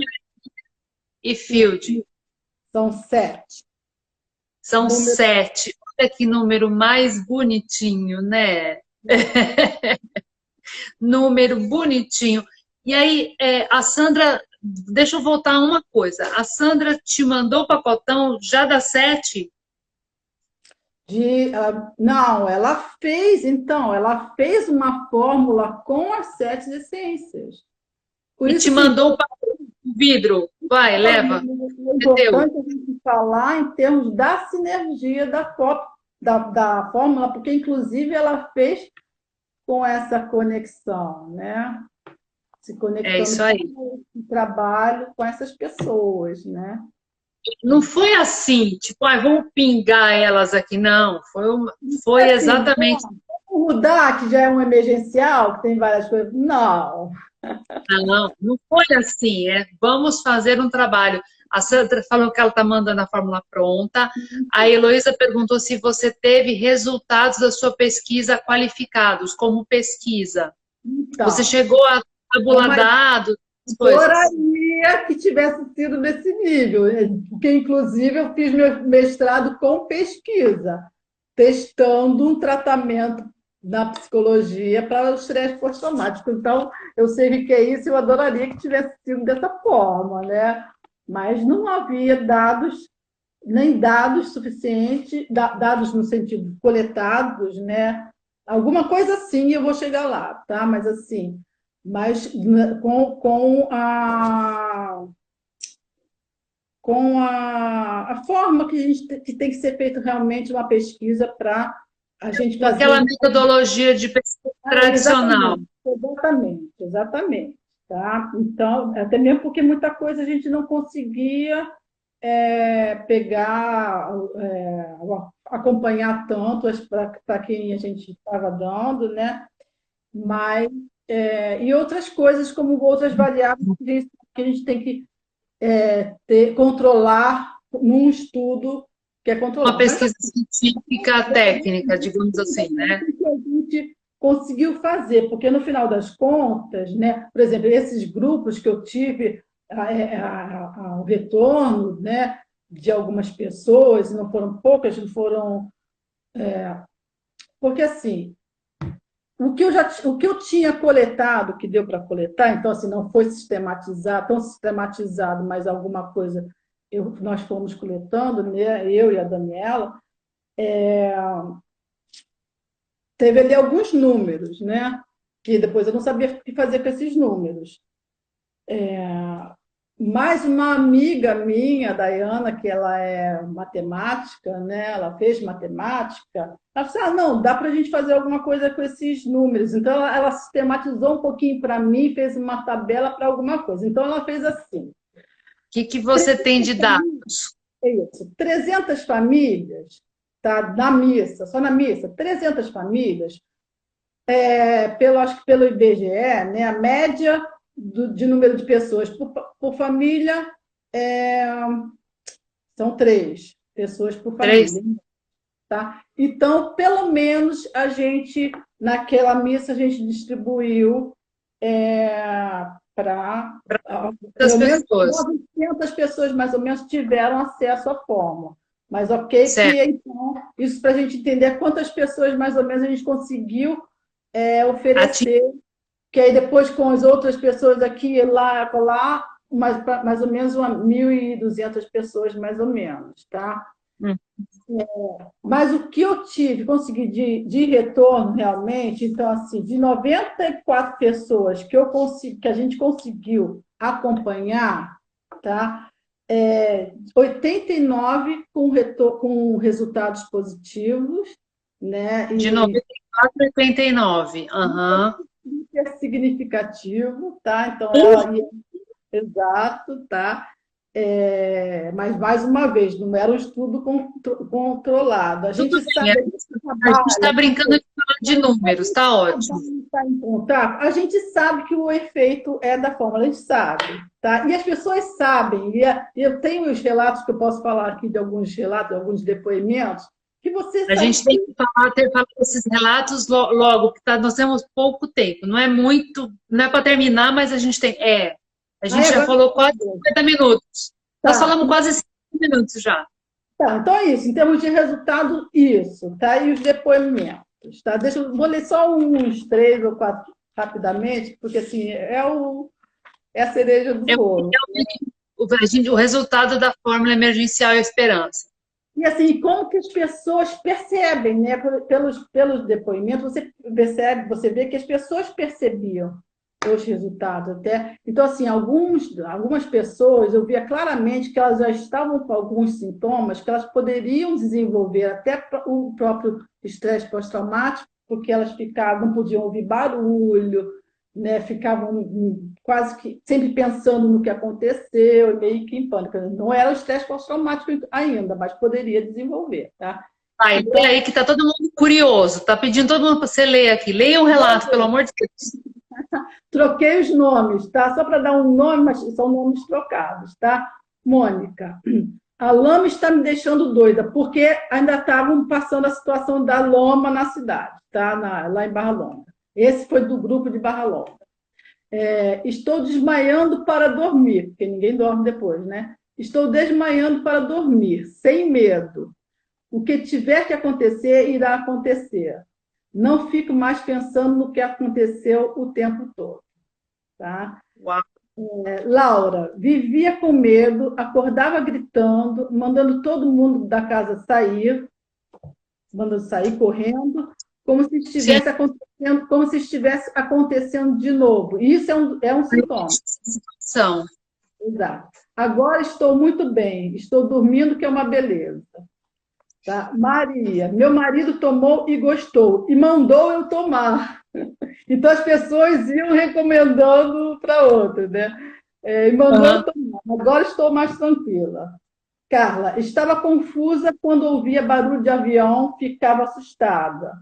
e e Field. são 7. São Número 7. Olha que número mais bonitinho, né? Número bonitinho. E aí, a Sandra, deixa eu voltar a uma coisa. A Sandra te mandou o pacotão já das 7 não, ela fez uma fórmula com as 7 essências. Por e isso te que mandou o vidro. Vai, leva. é É teu. importante a gente falar em termos da sinergia da fórmula, porque inclusive ela fez com essa conexão, né? Se É conectando isso aí. com o trabalho com essas pessoas, né? Não foi assim, tipo, vamos pingar elas aqui, não. Foi Assim, exatamente. o Rudá, que já é um emergencial, que tem várias coisas, não. Não, não foi assim. Vamos fazer um trabalho. A Sandra falou que ela está mandando a fórmula pronta. A Heloísa perguntou se você teve resultados da sua pesquisa qualificados, como pesquisa. Você Então, chegou a tabular uma dados, as coisas. adoraria que tivesse sido nesse nível, porque inclusive eu fiz meu mestrado com pesquisa, testando um tratamento na psicologia para o estresse pós-traumático. Então, eu sei o que é isso, eu adoraria que tivesse sido dessa forma, né? Mas não havia dados, nem dados suficientes, dados no sentido coletados, né? Alguma coisa assim, eu vou chegar lá, tá? Mas assim, mas né, com a forma que, que tem que ser feito realmente uma pesquisa para a gente Com fazer aquela metodologia de pesquisa tradicional. exatamente, exatamente, tá? Então, até mesmo porque muita coisa a gente não conseguia pegar, acompanhar tanto para quem a gente estava dando, né? mas e outras coisas, como outras variáveis que a gente tem que controlar num estudo que é Uma controlado. Mas pesquisa científica técnica, digamos assim, né? o que a gente conseguiu fazer, porque no final das contas, né, por exemplo, esses grupos que eu tive o retorno, né, de algumas pessoas, não foram poucas, não foram. Porque assim, o que eu tinha coletado, que deu para coletar, então assim, não foi sistematizado, tão sistematizado, mas alguma coisa nós fomos coletando, né, eu e a Daniela, teve ali alguns números, né? Que depois eu não sabia o que fazer com esses números. Mais uma amiga minha, Dayana, que ela é matemática, né? Ela fez matemática. Ela disse: não, dá para a gente fazer alguma coisa com esses números. Então, ela sistematizou um pouquinho para mim, fez uma tabela para alguma coisa. Então, ela fez assim: Que você tem de dados? é isso, 300 famílias, tá? Na missa, só na missa, 300 famílias, acho que pelo IBGE, né, a média de número de pessoas por família é, são 3 pessoas por Três? família. Tá? Então, pelo menos a gente, naquela missa, a gente distribuiu para Das pelo menos pessoas. 900 pessoas, mais ou menos, tiveram acesso à fórmula. Mas ok, Certo. que então, isso para a gente entender quantas pessoas mais ou menos a gente conseguiu oferecer, que aí depois com as outras pessoas aqui, lá, lá, mais ou menos 1.200 pessoas, mais ou menos, tá? Hum. Mas o que eu consegui de retorno realmente, então, assim, de 94 pessoas que a gente conseguiu acompanhar, tá? 89 com resultados positivos, né? De E 94 a 89. Aham. é significativo, tá? Então, ela ia exato, tá? Mas, mais uma vez, não era um estudo controlado. A Tudo gente bem. sabe, a gente A gente está trabalha, brincando de falar de números, tá ótimo. está em contato, a gente sabe que o efeito é da fórmula, a gente sabe, tá? E as pessoas sabem, e eu tenho os relatos que eu posso falar aqui de alguns relatos, alguns depoimentos, que você A sabe gente tem que falar esses relatos logo, porque nós temos pouco tempo. Não é muito, não é para terminar, mas a gente tem. A gente já agora falou quase 50 minutos. Nós tá. falamos quase 50 minutos já. Tá, então é isso. Em termos de resultado, isso, tá? E os depoimentos, tá? Vou ler só uns 3 ou 4 rapidamente, porque assim é a cereja do É bolo. o resultado da fórmula emergencial e esperança. E assim, como que as pessoas percebem, né? Pelos depoimentos, você percebe, você vê que as pessoas percebiam os resultados até. Então, assim, algumas pessoas, eu via claramente que elas já estavam com alguns sintomas que elas poderiam desenvolver até o próprio estresse pós-traumático, porque elas ficavam, não podiam ouvir barulho, né? Ficavam quase que sempre pensando no que aconteceu, meio que em pânico. Não era o estresse pós-traumático ainda, mas poderia desenvolver, tá? Vai, lê Então, aí que tá todo mundo curioso. Tá pedindo todo mundo para você ler aqui. Leia o relato, pelo amor de Deus. troquei os nomes, tá? Só para dar um nome, mas são nomes trocados, tá? Mônica, a lama está me deixando doida, porque ainda estavam passando a situação da lama na cidade, tá? Lá em Barra Longa. Esse foi do grupo de Barra Longa. Estou desmaiando para dormir, porque ninguém dorme depois, né? Estou desmaiando para dormir, sem medo. O que tiver que acontecer, irá acontecer. Não fico mais pensando no que aconteceu o tempo todo. Tá? Uau. Laura, vivia com medo, acordava gritando, mandando todo mundo da casa sair, mandando sair correndo, Sim, como se estivesse acontecendo de novo. Isso é um sintoma. são. Exato. Agora estou muito bem, estou dormindo, que é uma beleza. Tá? Maria, meu marido tomou e gostou, e mandou eu tomar. Então as pessoas iam recomendando para outras, né? E mandou eu Uhum. tomar. Agora estou mais tranquila. Carla, estava confusa quando ouvia barulho de avião, ficava assustada.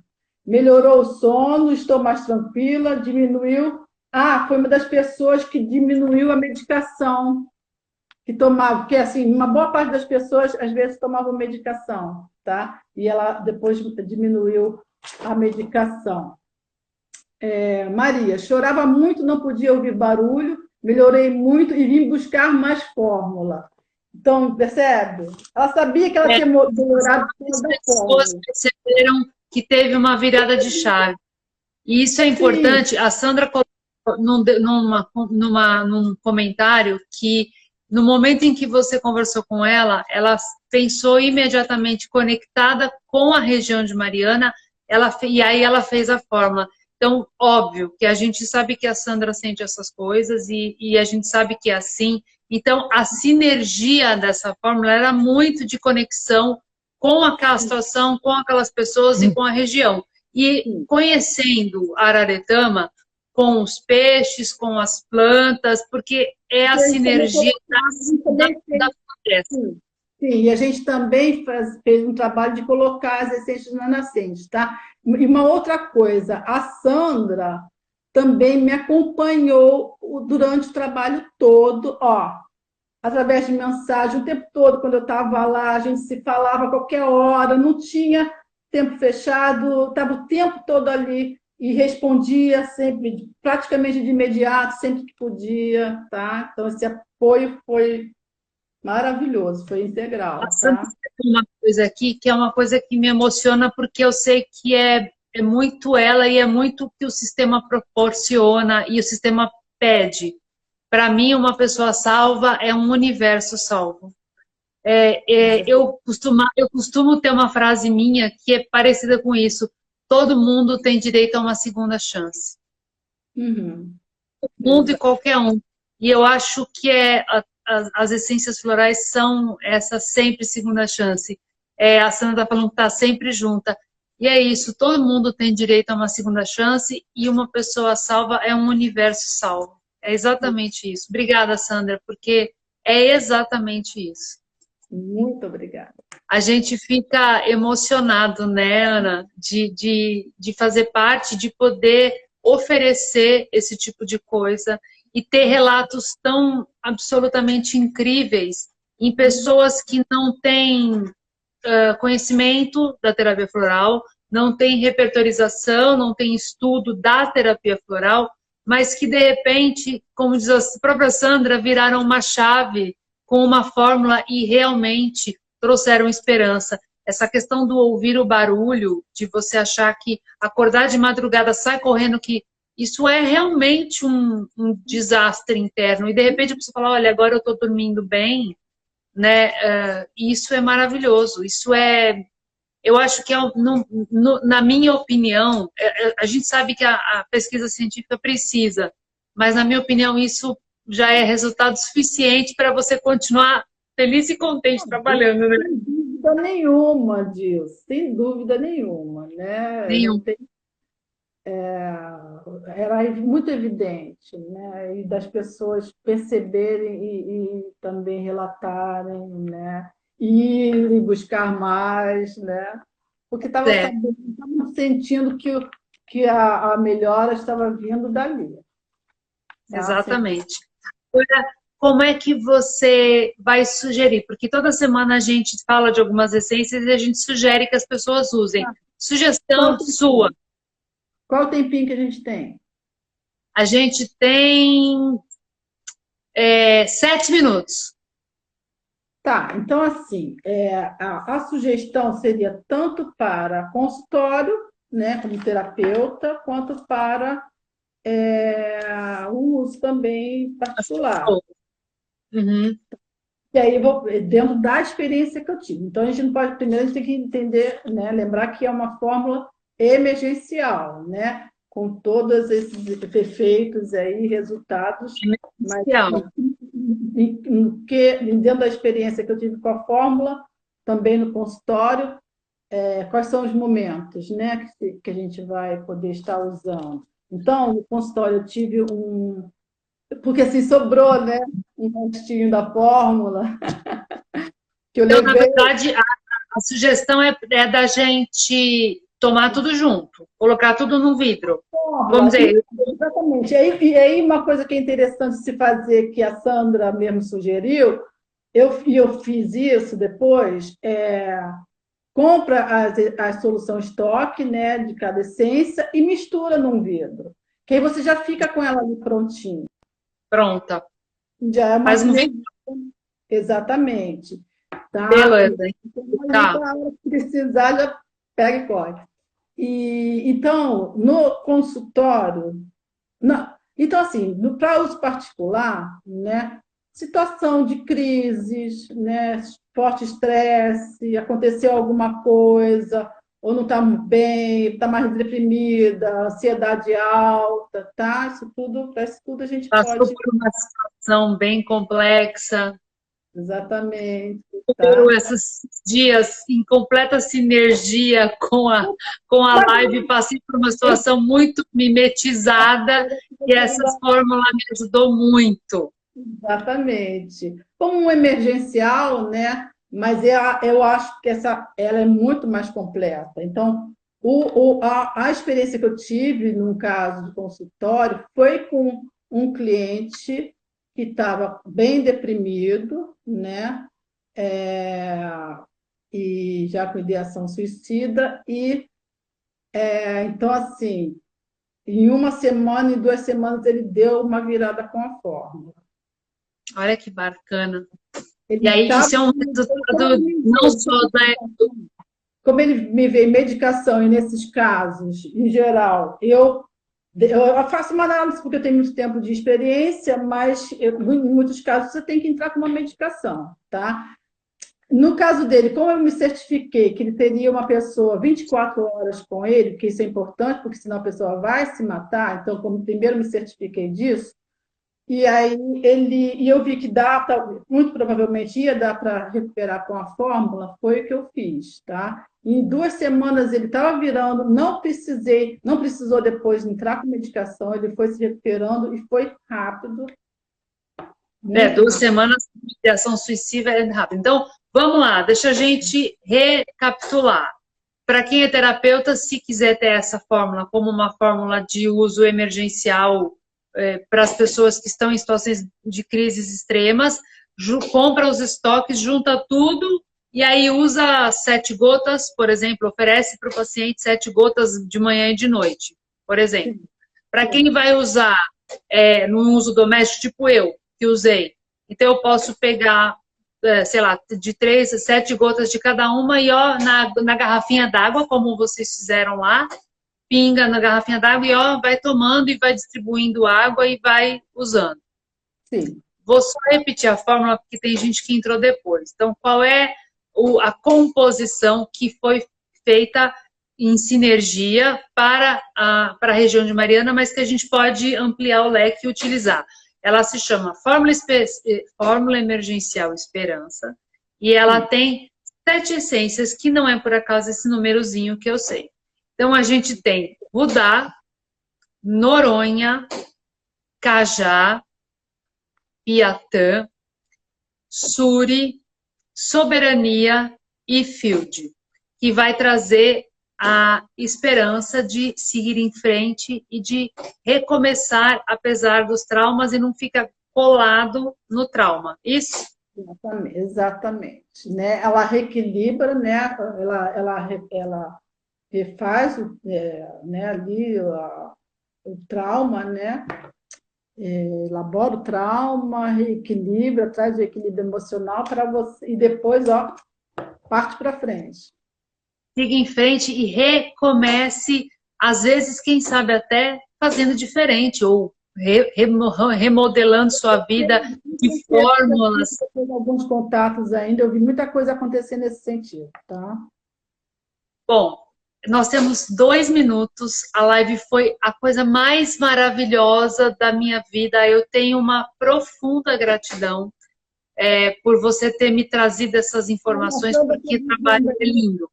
melhorou o sono, estou mais tranquila, diminuiu. Ah, foi uma das pessoas que diminuiu a medicação que tomava, porque assim, uma boa parte das pessoas às vezes tomavam medicação, tá? E ela depois diminuiu a medicação. Maria, chorava muito, não podia ouvir barulho, melhorei muito e vim buscar mais fórmula. Então, percebe? Ela sabia que ela É, tinha melhorado as toda a pessoas fórmula. perceberam que teve uma virada de chave. E isso é Sim, importante. A Sandra colocou num comentário que no momento em que você conversou com ela pensou imediatamente conectada com a região de Mariana, e aí ela fez a fórmula. Então, óbvio que a gente sabe que a Sandra sente essas coisas e a gente sabe que é assim. Então, a sinergia dessa fórmula era muito de conexão com aquela situação, com aquelas pessoas e com a região. E sim. conhecendo Araretama, com os peixes, com as plantas, porque é a E a gente também sinergia colocou, a gente também da fez, floresta. sim, sim, e a gente também fez um trabalho de colocar as essências na nascente, tá? E uma outra coisa, a Sandra também me acompanhou durante o trabalho todo, ó, através de mensagem, o tempo todo, quando eu estava lá, a gente se falava a qualquer hora, não tinha tempo fechado, estava o tempo todo ali e respondia sempre, praticamente de imediato, sempre que podia, tá? Então, esse apoio foi maravilhoso, foi A integral, Sandra tá? tem uma coisa aqui que é uma coisa que me emociona, porque eu sei que é muito ela e é muito o que o sistema proporciona e o sistema pede. Para mim, uma pessoa salva é um universo salvo. Eu costumo ter uma frase minha que é parecida com isso. Todo mundo tem direito a uma segunda chance. Uhum, Mundo e exato. qualquer um. E eu acho que as essências florais são essa sempre segunda chance. A Sandra está falando que está sempre junta. E é isso, todo mundo tem direito a uma segunda chance e uma pessoa salva é um universo salvo. É exatamente isso. Obrigada, Sandra, porque é exatamente isso. Muito obrigada. A gente fica emocionado, né, Ana, de fazer parte, de poder oferecer esse tipo de coisa e ter relatos tão absolutamente incríveis em pessoas que não têm conhecimento da terapia floral, não têm repertorização, não têm estudo da terapia floral, mas que de repente, como diz a própria Sandra, viraram uma chave com uma fórmula e realmente trouxeram esperança. Essa questão do ouvir o barulho, de você achar que acordar de madrugada, sai correndo, que isso é realmente um desastre interno. E de repente você fala, olha, agora eu estou dormindo bem, né? Isso é maravilhoso. Eu acho que na minha opinião, a gente sabe que a pesquisa científica precisa, mas na minha opinião isso já é resultado suficiente para você continuar feliz e contente trabalhando, né? Sem dúvida nenhuma disso, sem dúvida nenhuma, né? Não Nenhum. tem, era muito evidente, né? E das pessoas perceberem e também relatarem, né? Ir e buscar mais, né? Porque estava É, sabendo, estavam sentindo que a melhora estava vindo dali, tá? exatamente. Agora, como é que você vai sugerir? Porque toda semana a gente fala de algumas essências e a gente sugere que as pessoas usem. Qual Sugestão o sua. tempinho? Qual o tempinho que a gente tem? A gente tem 7 minutos. Tá, então assim, a sugestão seria tanto para consultório, né, como terapeuta, quanto para o uso também As particular. pessoas. Uhum. E aí, eu vou, dentro da experiência que eu tive. Então, a gente não pode, primeiro, a gente tem que entender, né, lembrar que é uma fórmula emergencial, né, com todos esses efeitos aí, resultados, mas Especial. dentro da experiência que eu tive com a fórmula, também no consultório, quais são os momentos, né, que a gente vai poder estar usando. Então, no consultório eu tive porque assim sobrou, né, um restinho da fórmula que eu Então, na levei. verdade, a sugestão é da gente. tomar tudo junto, colocar tudo num vidro. Fórmula, Vamos dizer, exatamente. E aí uma coisa que é interessante se fazer, que a Sandra mesmo sugeriu, eu fiz isso depois, compra a solução estoque, né, de cada essência e mistura num vidro. Que aí você já fica com ela ali prontinha. pronta. Já é uma Faz um vidro. sinergia. Exatamente. Tá? Beleza. Então, ali, Tá. para a hora que precisar, já pega e corre. Então, no consultório, não. Então, assim, para uso particular, né, situação de crises, né, forte estresse, aconteceu alguma coisa, ou não está bem, está mais deprimida, ansiedade alta, tá? Para isso tudo a gente Passou pode, por uma situação bem complexa. exatamente, Por tá? esses dias em completa sinergia com a live, passei por uma situação muito mimetizada e essas fórmulas me ajudou muito. Exatamente. Como um emergencial, né? Mas eu acho que ela é muito mais completa. Então, a experiência que eu tive, num caso de consultório, foi com um cliente que estava bem deprimido, né? É, e já com ideação suicida, então, assim, em uma semana, em 2 semanas, ele deu uma virada com a fórmula. Olha que bacana. E Ele aí, estava. isso é um resultado não só da... Como ele me vê em medicação, e nesses casos, em geral, eu faço uma análise porque eu tenho muito tempo de experiência, mas em muitos casos você tem que entrar com uma medicação, tá? No caso dele, como eu me certifiquei que ele teria uma pessoa 24 horas com ele, que isso é importante, porque senão a pessoa vai se matar, então, como primeiro me certifiquei disso, e aí eu vi que muito provavelmente ia dar para recuperar com a fórmula, foi o que eu fiz, tá? Em 2 semanas ele estava virando, não precisou depois entrar com medicação, ele foi se recuperando e foi rápido, muito 2 semanas de ideação suicida é rápido. Então, vamos lá, deixa a gente recapitular. Para quem é terapeuta, se quiser ter essa fórmula como uma fórmula de uso emergencial para as pessoas que estão em situações de crises extremas, compra os estoques, junta tudo e aí usa 7 gotas, por exemplo, oferece para o paciente 7 gotas de manhã e de noite, por exemplo. Para quem vai usar no uso doméstico, tipo eu, que usei, então eu posso pegar sei lá, de 3 a 7 gotas de cada uma e ó, na garrafinha d'água, como vocês fizeram lá, pinga na garrafinha d'água e ó, vai tomando e vai distribuindo água e vai usando. Sim. Vou só repetir a fórmula, porque tem gente que entrou depois. Então, qual é a composição que foi feita em sinergia para a região de Mariana, mas que a gente pode ampliar o leque e utilizar? Ela se chama Fórmula Emergencial Esperança e ela tem 7 essências, que não é por acaso esse númerozinho que eu sei. Então, a gente tem Rudá, Noronha, Cajá, Piatã, Suri, Soberania e Field, que vai trazer a esperança de seguir em frente e de recomeçar apesar dos traumas e não ficar colado no trauma. Isso? Exatamente, né? Ela reequilibra, né? Ela refaz né, ali o trauma, né? Elabora o trauma, reequilibra, traz o equilíbrio emocional para você e depois, ó, parte para frente. Siga em frente e recomece, às vezes, quem sabe até fazendo diferente ou remodelando sua vida de fórmulas. Eu tenho alguns contatos ainda, eu vi muita coisa acontecer nesse sentido, tá? Bom, nós temos 2 minutos, a live foi a coisa mais maravilhosa da minha vida, eu tenho uma profunda gratidão por você ter me trazido essas informações, porque o trabalho é lindo.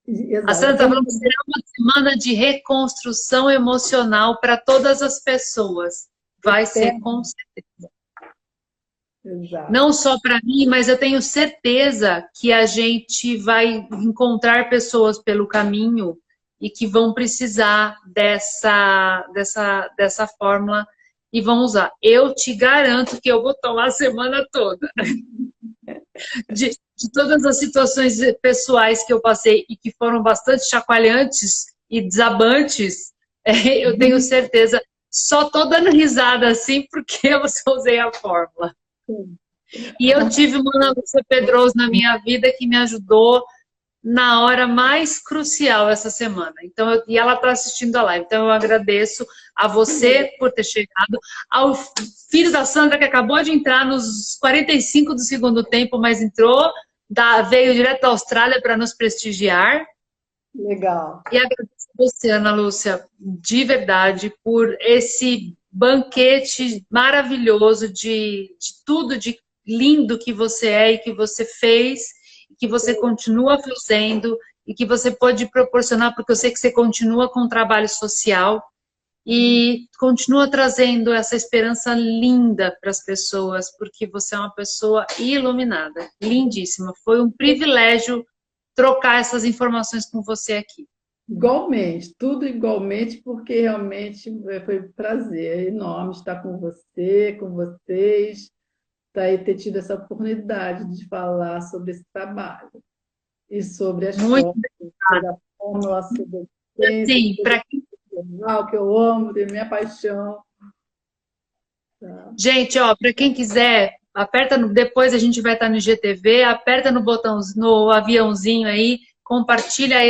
Exato. A Sandra está falando que será uma semana de reconstrução emocional para todas as pessoas. Vai ser com certeza. Exato. Não só para mim, mas eu tenho certeza que a gente vai encontrar pessoas pelo caminho e que vão precisar dessa fórmula e vão usar. Eu te garanto que eu vou tomar a semana toda. De todas as situações pessoais que eu passei e que foram bastante chacoalhantes e desabantes, eu tenho certeza, só tô dando risada assim porque eu só usei a fórmula. E eu tive uma Ana Lúcia Pedroso na minha vida que me ajudou na hora mais crucial essa semana. Então, e ela está assistindo a live. Então, eu agradeço a você por ter chegado, ao filho da Sandra, que acabou de entrar nos 45 do segundo tempo, mas entrou, veio direto da Austrália para nos prestigiar. Legal. E agradeço a você, Ana Lúcia, de verdade, por esse banquete maravilhoso de tudo de lindo que você é e que você fez, que você continua fazendo e que você pode proporcionar, porque eu sei que você continua com um trabalho social e continua trazendo essa esperança linda para as pessoas, porque você é uma pessoa iluminada, lindíssima. Foi um privilégio trocar essas informações com você aqui. Igualmente, tudo igualmente, porque realmente foi um prazer enorme estar com você, com vocês, ter tido essa oportunidade de falar sobre esse trabalho e sobre as Muito fórmulas, sobre a fórmula, sobre a sim, para que eu amo, de minha paixão. Tá. gente, ó, para quem quiser, aperta depois a gente vai estar no IGTV, aperta no botão, no aviãozinho aí, compartilha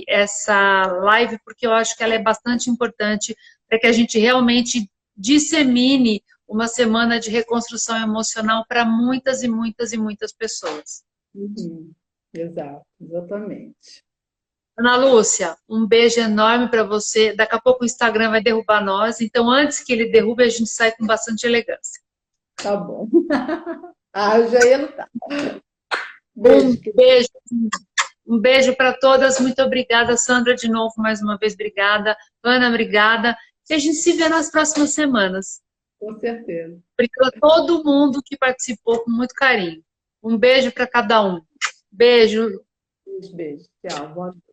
essa live, porque eu acho que ela é bastante importante para que a gente realmente dissemine uma semana de reconstrução emocional para muitas e muitas e muitas pessoas. Exato, exatamente. Ana Lúcia, um beijo enorme para você. Daqui a pouco o Instagram vai derrubar nós, então antes que ele derrube, a gente sai com bastante elegância. Tá bom. Eu já ia lutar. Beijo. Um beijo para todas. Muito obrigada, Sandra, de novo, mais uma vez, obrigada. Ana, obrigada. E a gente se vê nas próximas semanas. Com certeza. Obrigada a todo mundo que participou com muito carinho. Um beijo para cada um. Beijo. Beijo. Tchau. Boa noite.